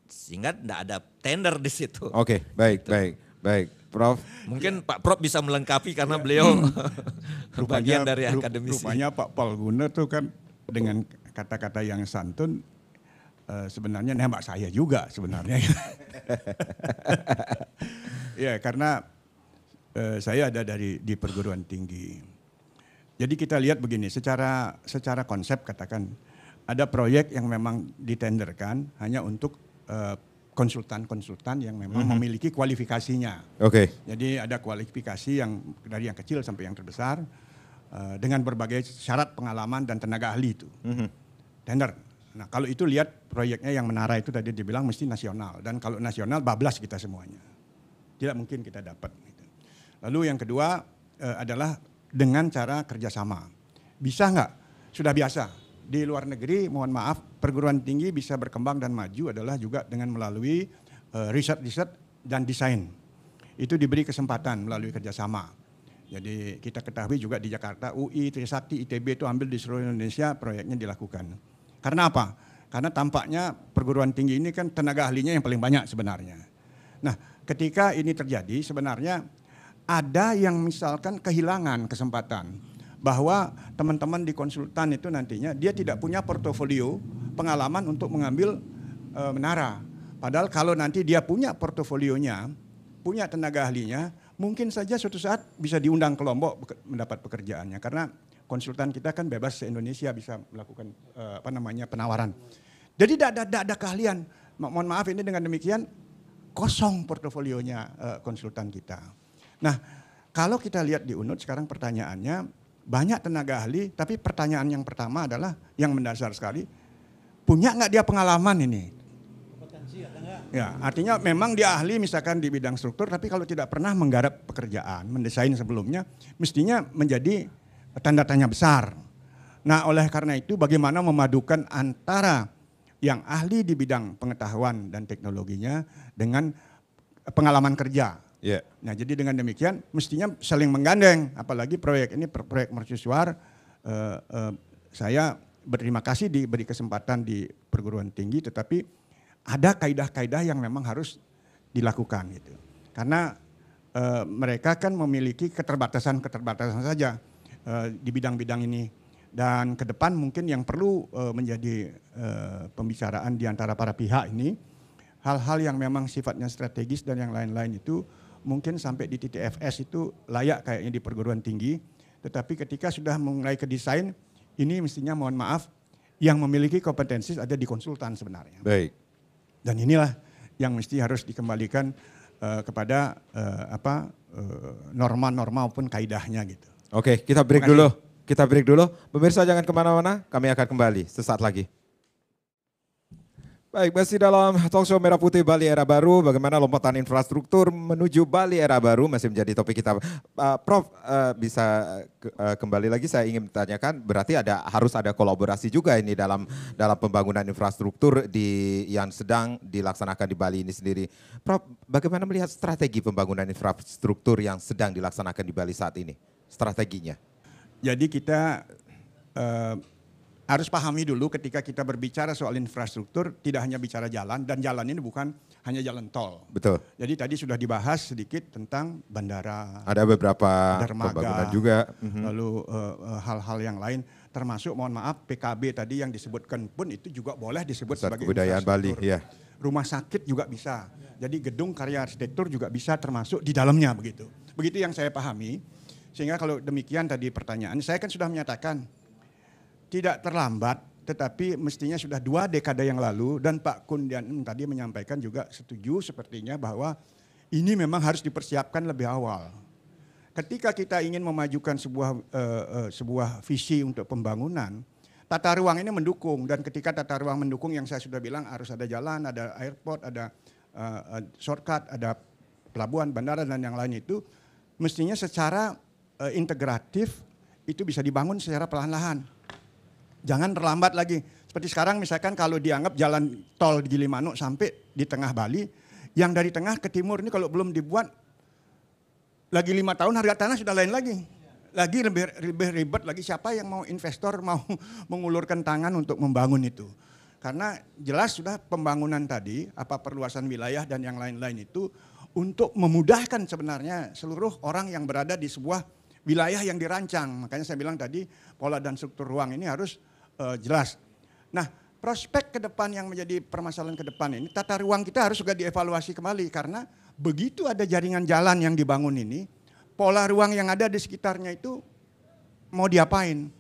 sehingga tidak ada tender di situ. Oke, baik, gitu. baik, Prof. Mungkin Pak Prof bisa melengkapi karena beliau bagian dari akademisi. Rupanya Pak Paul Guna tuh kan dengan kata-kata yang santun sebenarnya nembak saya juga sebenarnya. Ya karena saya ada di perguruan tinggi. Jadi kita lihat begini, secara konsep katakan ada proyek yang memang ditenderkan hanya untuk konsultan-konsultan yang memang memiliki kualifikasinya. Jadi ada kualifikasi yang dari yang kecil sampai yang terbesar dengan berbagai syarat pengalaman dan tenaga ahli itu. Tender. Nah kalau itu lihat proyeknya yang menara itu tadi dibilang mesti nasional, dan kalau nasional bablas kita semuanya. Tidak mungkin kita dapat. Lalu yang kedua adalah dengan cara kerjasama. Bisa nggak? Sudah biasa. Di luar negeri, mohon maaf, perguruan tinggi bisa berkembang dan maju adalah juga dengan melalui riset dan desain. Itu diberi kesempatan melalui kerjasama. Jadi kita ketahui juga di Jakarta, UI, Trisakti, ITB itu ambil di seluruh Indonesia proyeknya dilakukan. Karena apa? Karena tampaknya perguruan tinggi ini kan tenaga ahlinya yang paling banyak sebenarnya. Nah ketika ini terjadi sebenarnya ada yang misalkan kehilangan kesempatan bahwa teman-teman di konsultan itu nantinya dia tidak punya portofolio pengalaman untuk mengambil menara. Padahal kalau nanti dia punya portofolionya, punya tenaga ahlinya, mungkin saja suatu saat bisa diundang ke Lombok mendapat pekerjaannya. Karena konsultan kita kan bebas se-Indonesia bisa melakukan penawaran. Jadi tidak ada keahlian. Mohon maaf ini dengan demikian kosong portofolionya konsultan kita. Nah, kalau kita lihat di UNUD sekarang pertanyaannya banyak tenaga ahli, tapi pertanyaan yang pertama adalah yang mendasar sekali, punya nggak dia pengalaman ini? Kompetensi ada nggak? Ya, artinya memang dia ahli misalkan di bidang struktur, tapi kalau tidak pernah menggarap pekerjaan, mendesain sebelumnya, mestinya menjadi tanda tanya besar. Nah, oleh karena itu bagaimana memadukan antara yang ahli di bidang pengetahuan dan teknologinya dengan pengalaman kerja. Nah jadi dengan demikian mestinya saling menggandeng, apalagi proyek ini proyek mercusuar. Saya berterima kasih diberi kesempatan di perguruan tinggi, tetapi ada kaidah-kaidah yang memang harus dilakukan gitu. Karena mereka kan memiliki keterbatasan saja di bidang-bidang ini, dan ke depan mungkin yang perlu menjadi pembicaraan di antara para pihak ini, hal-hal yang memang sifatnya strategis dan yang lain-lain itu mungkin sampai di titik FS itu layak kayaknya di perguruan tinggi, tetapi ketika sudah mulai ke desain, ini mestinya mohon maaf yang memiliki kompetensi ada di konsultan sebenarnya. Baik. Dan inilah yang mesti harus dikembalikan kepada norma-norma maupun kaidahnya gitu. Oke, kita break dulu. Kita break dulu. Pemirsa jangan kemana-mana, kami akan kembali sesaat lagi. Baik, masih dalam talk show Merah Putih Bali Era Baru, bagaimana lompatan infrastruktur menuju Bali Era Baru masih menjadi topik kita. Prof, bisa kembali lagi saya ingin tanyakan, berarti harus ada kolaborasi juga ini dalam pembangunan infrastruktur yang sedang dilaksanakan di Bali ini sendiri. Prof, bagaimana melihat strategi pembangunan infrastruktur yang sedang dilaksanakan di Bali saat ini? Strateginya? Jadi kita harus pahami dulu ketika kita berbicara soal infrastruktur, tidak hanya bicara jalan, dan jalan ini bukan hanya jalan tol. Betul. Jadi tadi sudah dibahas sedikit tentang bandara. Ada beberapa dermaga, pembangunan juga. Lalu hal-hal yang lain, termasuk mohon maaf PKB tadi yang disebutkan pun itu juga boleh disebut Pusat sebagai kebudayaan Bali. Ya. Rumah sakit juga bisa. Jadi gedung karya arsitektur juga bisa termasuk di dalamnya begitu. Begitu yang saya pahami. Sehingga kalau demikian tadi pertanyaan, saya kan sudah menyatakan tidak terlambat, tetapi mestinya sudah 2 dekade yang lalu, dan Pak Kundian tadi menyampaikan juga setuju sepertinya bahwa ini memang harus dipersiapkan lebih awal. Ketika kita ingin memajukan sebuah visi untuk pembangunan, tata ruang ini mendukung, dan ketika tata ruang mendukung yang saya sudah bilang harus ada jalan, ada airport, ada shortcut, ada pelabuhan, bandara dan yang lain itu mestinya secara integratif itu bisa dibangun secara perlahan-lahan. Jangan terlambat lagi. Seperti sekarang misalkan kalau dianggap jalan tol di Gilimanuk sampai di tengah Bali, yang dari tengah ke timur ini kalau belum dibuat, lagi 5 tahun harga tanah sudah lain lagi. Lagi lebih ribet lagi, siapa yang mau investor mau mengulurkan tangan untuk membangun itu. Karena jelas sudah pembangunan tadi, apa perluasan wilayah dan yang lain-lain itu untuk memudahkan sebenarnya seluruh orang yang berada di sebuah wilayah yang dirancang. Makanya saya bilang tadi pola dan struktur ruang ini harus jelas. Nah, prospek ke depan yang menjadi permasalahan ke depan ini, tata ruang kita harus juga dievaluasi kembali. Karena begitu ada jaringan jalan yang dibangun ini, pola ruang yang ada di sekitarnya itu mau diapain?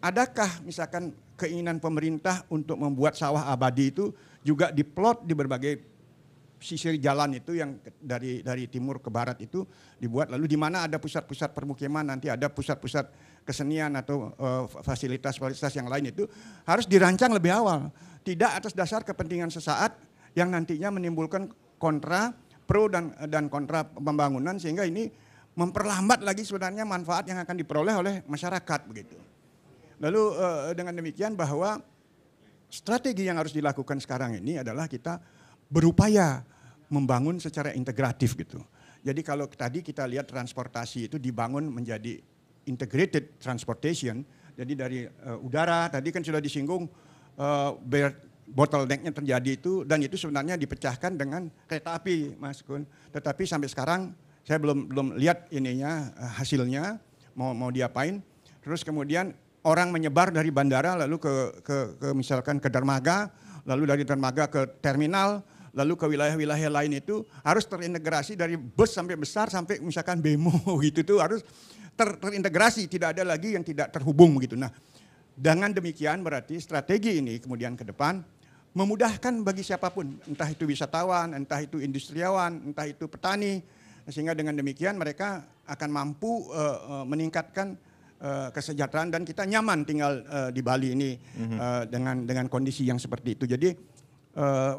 Adakah misalkan keinginan pemerintah untuk membuat sawah abadi itu juga diplot di berbagai sisir jalan itu yang dari timur ke barat itu dibuat, lalu di mana ada pusat-pusat permukiman, nanti ada pusat-pusat kesenian atau fasilitas-fasilitas yang lain itu harus dirancang lebih awal. Tidak atas dasar kepentingan sesaat yang nantinya menimbulkan kontra, pro dan kontra pembangunan, sehingga ini memperlambat lagi sebenarnya manfaat yang akan diperoleh oleh masyarakat begitu. Lalu dengan demikian bahwa strategi yang harus dilakukan sekarang ini adalah kita berupaya membangun secara integratif gitu. Jadi kalau tadi kita lihat transportasi itu dibangun menjadi integrated transportation, jadi dari udara tadi kan sudah disinggung bottleneck-nya terjadi itu, dan itu sebenarnya dipecahkan dengan kereta api, Mas Kun. Tetapi sampai sekarang saya belum lihat ininya hasilnya mau diapain. Terus kemudian orang menyebar dari bandara lalu ke misalkan ke dermaga, lalu dari dermaga ke terminal, lalu ke wilayah-wilayah lain itu harus terintegrasi dari bus sampai besar sampai misalkan bemo gitu tuh harus terintegrasi, tidak ada lagi yang tidak terhubung begitu. Nah, dengan demikian berarti strategi ini kemudian ke depan memudahkan bagi siapapun, entah itu wisatawan, entah itu industriawan, entah itu petani, sehingga dengan demikian mereka akan mampu meningkatkan kesejahteraan dan kita nyaman tinggal di Bali ini dengan kondisi yang seperti itu. Jadi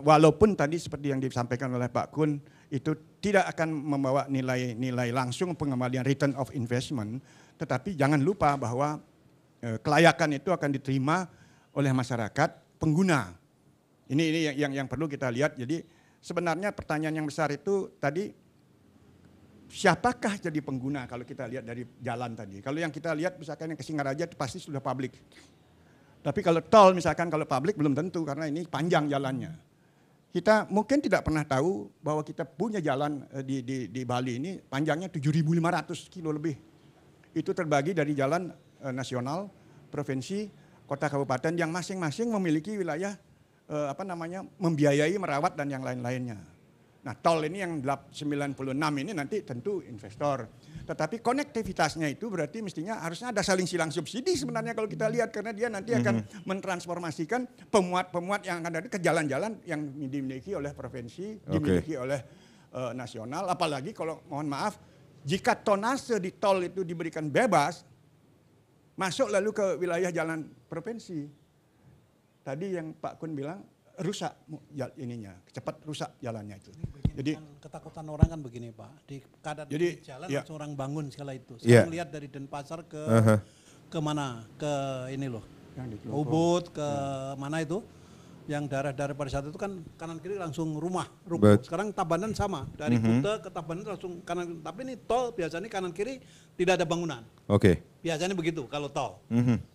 walaupun tadi seperti yang disampaikan oleh Pak Kun itu tidak akan membawa nilai langsung pengembalian return of investment, tetapi jangan lupa bahwa kelayakan itu akan diterima oleh masyarakat pengguna. Ini yang perlu kita lihat. Jadi sebenarnya pertanyaan yang besar itu tadi, siapakah jadi pengguna kalau kita lihat dari jalan tadi. Kalau yang kita lihat misalkan yang ke Singaraja itu pasti sudah publik. Tapi kalau tol misalkan kalau publik belum tentu karena ini panjang jalannya. Kita mungkin tidak pernah tahu bahwa kita punya jalan di Bali ini panjangnya 7.500 kilo lebih. Itu terbagi dari jalan nasional, provinsi, kota kabupaten yang masing-masing memiliki wilayah membiayai, merawat dan yang lain-lainnya. Nah, tol ini yang 96 ini nanti tentu investor. Tetapi konektivitasnya itu berarti mestinya harusnya ada saling silang subsidi sebenarnya kalau kita lihat. Karena dia nanti akan mentransformasikan pemuat-pemuat yang akan ada ke jalan-jalan yang dimiliki oleh provinsi, dimiliki oleh nasional. Apalagi kalau mohon maaf, jika tonase di tol itu diberikan bebas, masuk lalu ke wilayah jalan provinsi. Tadi yang Pak Kun bilang, rusak ininya, cepat rusak jalannya itu. Jadi kan ketakutan orang kan begini Pak, di keadaan Jadi, jalan ya. langsung orang bangun segala itu. Iya. Saya lihat dari Denpasar ke mana? Ke ini loh, yang di Ubud ke mana itu? Yang daerah-daerah pariwisata itu kan kanan kiri langsung rumah ruko. Bet. Sekarang Tabanan sama, dari Kuta ke Tabanan langsung kanan. Tapi ini tol biasanya kanan kiri tidak ada bangunan. Oke. Biasanya begitu kalau tol.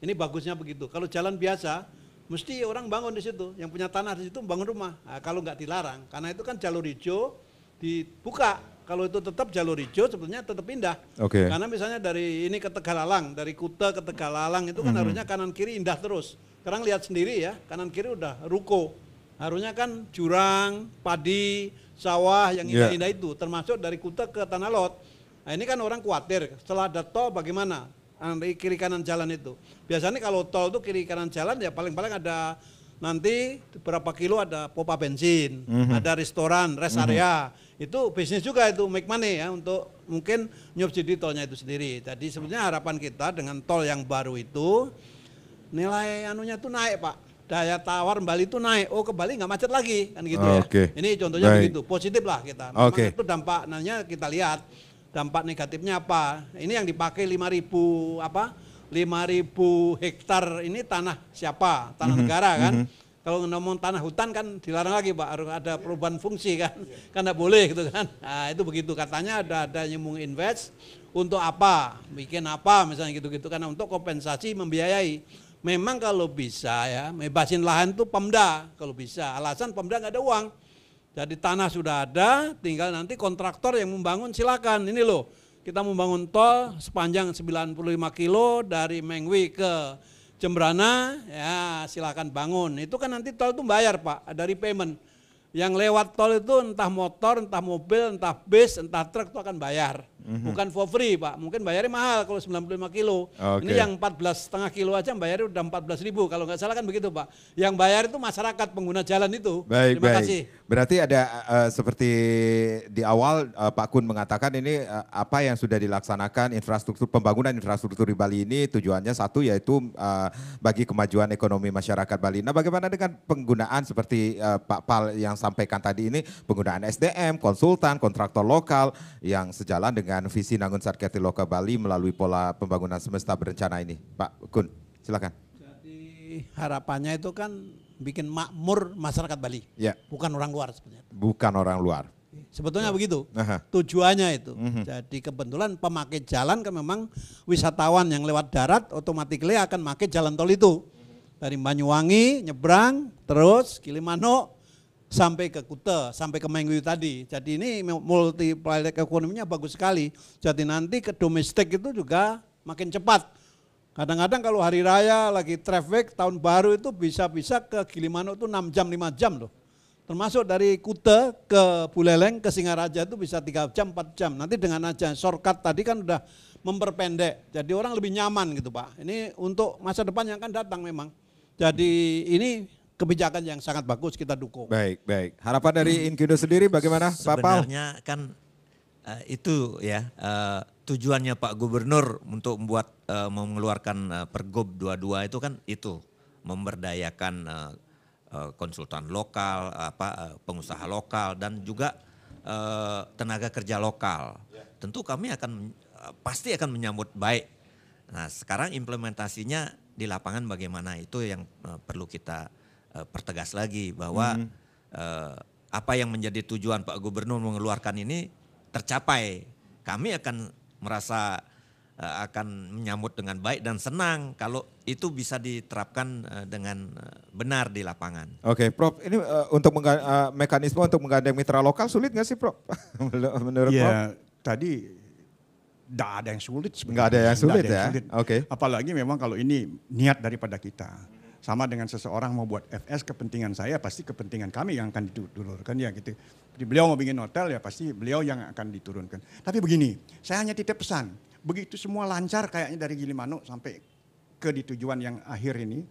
Ini bagusnya begitu. Kalau jalan biasa, mesti orang bangun di situ. Yang punya tanah di situ bangun rumah. Nah, kalau nggak dilarang, karena itu kan jalur hijau dibuka. Kalau itu tetap jalur hijau, sebetulnya tetap indah. Oke. Karena misalnya dari ini ke Tegalalang, dari Kuta ke Tegalalang itu kan harusnya kanan kiri indah terus. Sekarang lihat sendiri ya, kanan kiri udah ruko. Harusnya kan jurang, padi, sawah yang indah-indah itu. Termasuk dari Kuta ke Tanah Lot. Nah ini kan orang khawatir, setelah ada tol bagaimana? Kiri kanan jalan itu. Biasanya kalau tol itu kiri kanan jalan ya paling-paling ada nanti berapa kilo ada pompa bensin, ada restoran, rest area. Itu bisnis juga itu, make money ya untuk mungkin nyubsidi tolnya itu sendiri. Jadi sebenarnya harapan kita dengan tol yang baru itu nilai anunya tuh naik Pak. Daya tawar Bali itu naik. Oh ke Bali nggak macet lagi kan gitu ya. Oke. Ini contohnya Baik. begitu, positif lah kita. Memang Oke. itu dampaknya kita lihat. Dampak negatifnya apa? Ini yang dipakai 5.000 hektar ini tanah siapa? Tanah negara kan. Kalau ngomong tanah hutan kan dilarang lagi Pak, harus ada perubahan fungsi kan. Kan enggak boleh gitu kan. Nah, itu begitu katanya ada nyambung invest untuk apa? Bikin apa misalnya gitu-gitu karena untuk kompensasi membiayai. Memang kalau bisa ya, bebasin lahan itu Pemda kalau bisa. Alasan Pemda nggak ada uang. Jadi tanah sudah ada, tinggal nanti kontraktor yang membangun silakan. Ini loh, kita membangun tol sepanjang 95 kilo dari Mengwi ke Jembrana, ya silakan bangun. Itu kan nanti tol itu bayar Pak, dari payment. Yang lewat tol itu entah motor, entah mobil, entah bis, entah truk itu akan bayar. Bukan for free Pak, mungkin bayarnya mahal kalau 95 kilo. Oke. Ini yang 14,5 kilo aja bayarnya udah 14.000 kalau nggak salah kan begitu Pak. Yang bayar itu masyarakat pengguna jalan itu. Baik, Terima baik. kasih. Berarti ada seperti di awal Pak Kun mengatakan ini apa yang sudah dilaksanakan infrastruktur pembangunan infrastruktur di Bali ini tujuannya satu yaitu bagi kemajuan ekonomi masyarakat Bali. Nah, bagaimana dengan penggunaan seperti Pak Pal yang sampaikan tadi ini penggunaan SDM, konsultan, kontraktor lokal yang sejalan dengan visi Nangun Sarketi Loka Bali melalui pola pembangunan semesta berencana ini. Pak Kun, silakan. Jadi harapannya itu kan bikin makmur masyarakat Bali. Ya, Bukan orang luar sebenarnya. bukan orang luar. Sebetulnya begitu. Aha. Tujuannya itu. Jadi kebetulan pemakai jalan kan memang wisatawan yang lewat darat otomatis akan pakai jalan tol itu. Dari Banyuwangi nyebrang terus Kilimano sampai ke Kuta, sampai ke Mengwi tadi. Jadi ini multiplier ekonominya bagus sekali. Jadi nanti ke domestik itu juga makin cepat. Kadang-kadang kalau hari raya lagi traffic tahun baru itu bisa-bisa ke Kilimano itu 6 jam 5 jam loh. Termasuk dari Kuta ke Buleleng ke Singaraja itu bisa 3 jam 4 jam. Nanti dengan aja shortcut tadi kan udah memperpendek. Jadi orang lebih nyaman gitu Pak. Ini untuk masa depan yang akan datang memang. Jadi ini kebijakan yang sangat bagus kita dukung. Baik, baik. Harapan dari Inkindo sendiri bagaimana Pak Pal? Sebenarnya kan itu ya tujuannya Pak Gubernur untuk membuat mengeluarkan Pergub 22 itu kan itu memberdayakan konsultan lokal, pengusaha lokal dan juga tenaga kerja lokal. Tentu kami pasti akan menyambut baik. Nah, sekarang implementasinya di lapangan bagaimana itu yang perlu kita pertegas lagi bahwa apa yang menjadi tujuan Pak Gubernur mengeluarkan ini tercapai. Kami akan merasa akan menyambut dengan baik dan senang kalau itu bisa diterapkan dengan benar di lapangan. Oke, Prof, ini untuk mekanisme untuk menggandeng mitra lokal sulit nggak sih, Prof? Menurut Prof? Ya tadi tidak ada yang sulit sebenarnya. Nggak ada yang sulit Nggak ada yang ya? sulit. Oke. Apalagi memang kalau ini niat daripada kita. Sama dengan seseorang mau buat FS kepentingan saya pasti kepentingan kami yang akan ditulurkan ya gitu. Jadi beliau mau bikin hotel ya pasti beliau yang akan diturunkan. Tapi begini, saya hanya titip pesan. Begitu semua lancar kayaknya dari Gilimano sampai ke di tujuan yang akhir ini.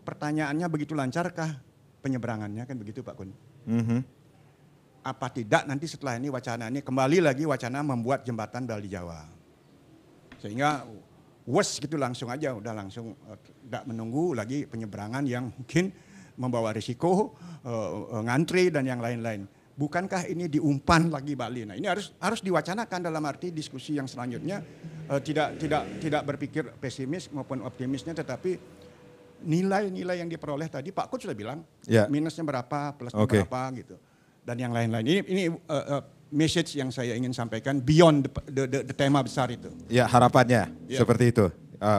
Pertanyaannya begitu lancarkah penyeberangannya kan begitu Pak Kun? Apa tidak nanti setelah ini wacana ini kembali lagi wacana membuat jembatan Bali Jawa. Sehingga wes gitu langsung aja udah langsung tidak menunggu lagi penyeberangan yang mungkin membawa risiko, ngantri dan yang lain-lain. Bukankah ini diumpan lagi Bali? Nah, ini harus diwacanakan dalam arti diskusi yang selanjutnya, tidak berpikir pesimis maupun optimisnya, tetapi nilai-nilai yang diperoleh tadi Pak Kut sudah bilang, minusnya berapa, plusnya berapa gitu. Dan yang lain-lain. Ini message yang saya ingin sampaikan beyond the tema besar itu. Ya, harapannya seperti itu,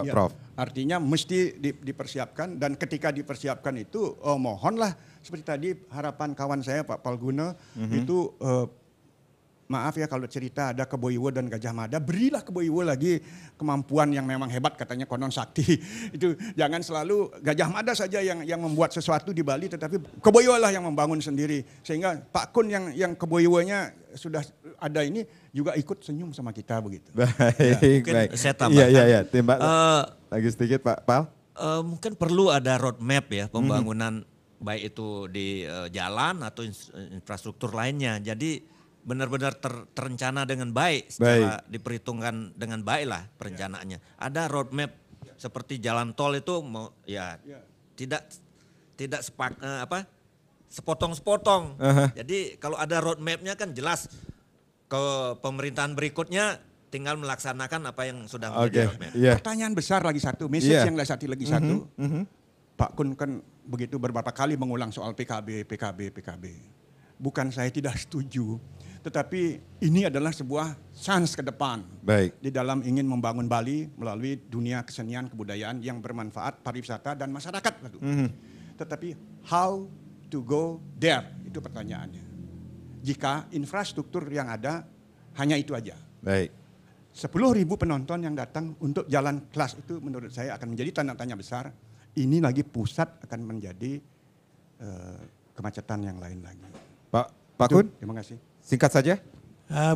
Prof. Artinya mesti dipersiapkan, dan ketika dipersiapkan itu mohonlah seperti tadi harapan kawan saya Pak Palguna itu maaf ya kalau cerita ada Keboiwo dan Gajah Mada, berilah Keboiwo lagi kemampuan yang memang hebat, katanya konon sakti. Itu jangan selalu Gajah Mada saja yang membuat sesuatu di Bali, tetapi Keboiwo lah yang membangun sendiri. Sehingga Pak Kun yang Keboiwonya sudah ada ini juga ikut senyum sama kita begitu. Baik, baik. Saya tambahkan. Iya, tembak lagi sedikit Pak Pal. Mungkin perlu ada roadmap ya pembangunan baik itu di jalan atau infrastruktur lainnya. Jadi benar-benar terencana dengan baik, secara diperhitungkan dengan baik lah perencanaannya. Ada roadmap seperti jalan tol itu tidak sepotong-sepotong. Jadi kalau ada roadmapnya kan jelas, ke pemerintahan berikutnya tinggal melaksanakan apa yang sudah menjadi roadmap. Pertanyaan besar lagi satu, message yang lagi satu. Pak Kun kan begitu beberapa kali mengulang soal PKB. Bukan saya tidak setuju, tetapi ini adalah sebuah chance ke depan. Di dalam ingin membangun Bali melalui dunia kesenian kebudayaan yang bermanfaat pariwisata dan masyarakat. Tetapi how to go there, itu pertanyaannya. Jika infrastruktur yang ada hanya itu aja. 10.000 penonton yang datang untuk jalan kelas itu menurut saya akan menjadi tanda tanya besar. Ini lagi pusat akan menjadi kemacetan yang lain lagi. Pak Kun, terima kasih. Singkat saja.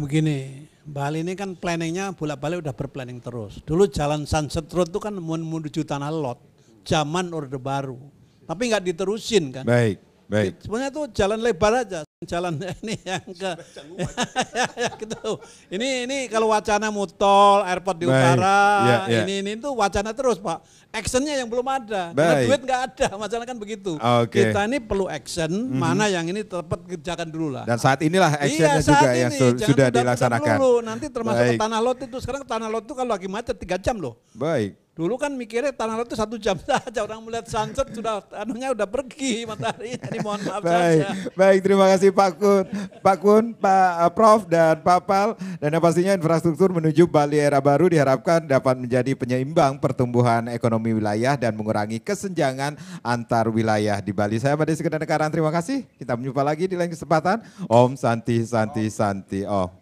Begini, Bali ini kan planningnya bolak-balik udah berplanning terus. Dulu jalan Sunset Road itu kan menuju Tanah Lot, zaman Orde Baru. Tapi nggak diterusin kan. Baik. Sebenarnya tuh jalan lebar aja, jalan ini yang ke gitu. Ini kalau wacana mutol, airport di utara, ini tuh wacana terus Pak. Actionnya yang belum ada, karena duit nggak ada, masalah kan begitu. Kita ini perlu action, mana yang ini tepat kerjakan dulu lah. Dan saat inilah actionnya juga yang sudah dilaksanakan. Nanti termasuk ke Tanah Lot itu, sekarang Tanah Lot itu kalau lagi macet 3 jam loh. Dulu kan mikirnya Tanah Lot itu 1 jam saja, orang melihat sunset sudah udah pergi matahari. Jadi mohon maaf saja. Baik, terima kasih Pak Kun, Pak Prof dan Pak Pal. Dan yang pastinya infrastruktur menuju Bali era baru diharapkan dapat menjadi penyeimbang pertumbuhan ekonomi wilayah dan mengurangi kesenjangan antar wilayah di Bali. Saya Made Sekedar Nekaran, terima kasih. Kita berjumpa lagi di lain kesempatan. Om Santi Santi Santi Om.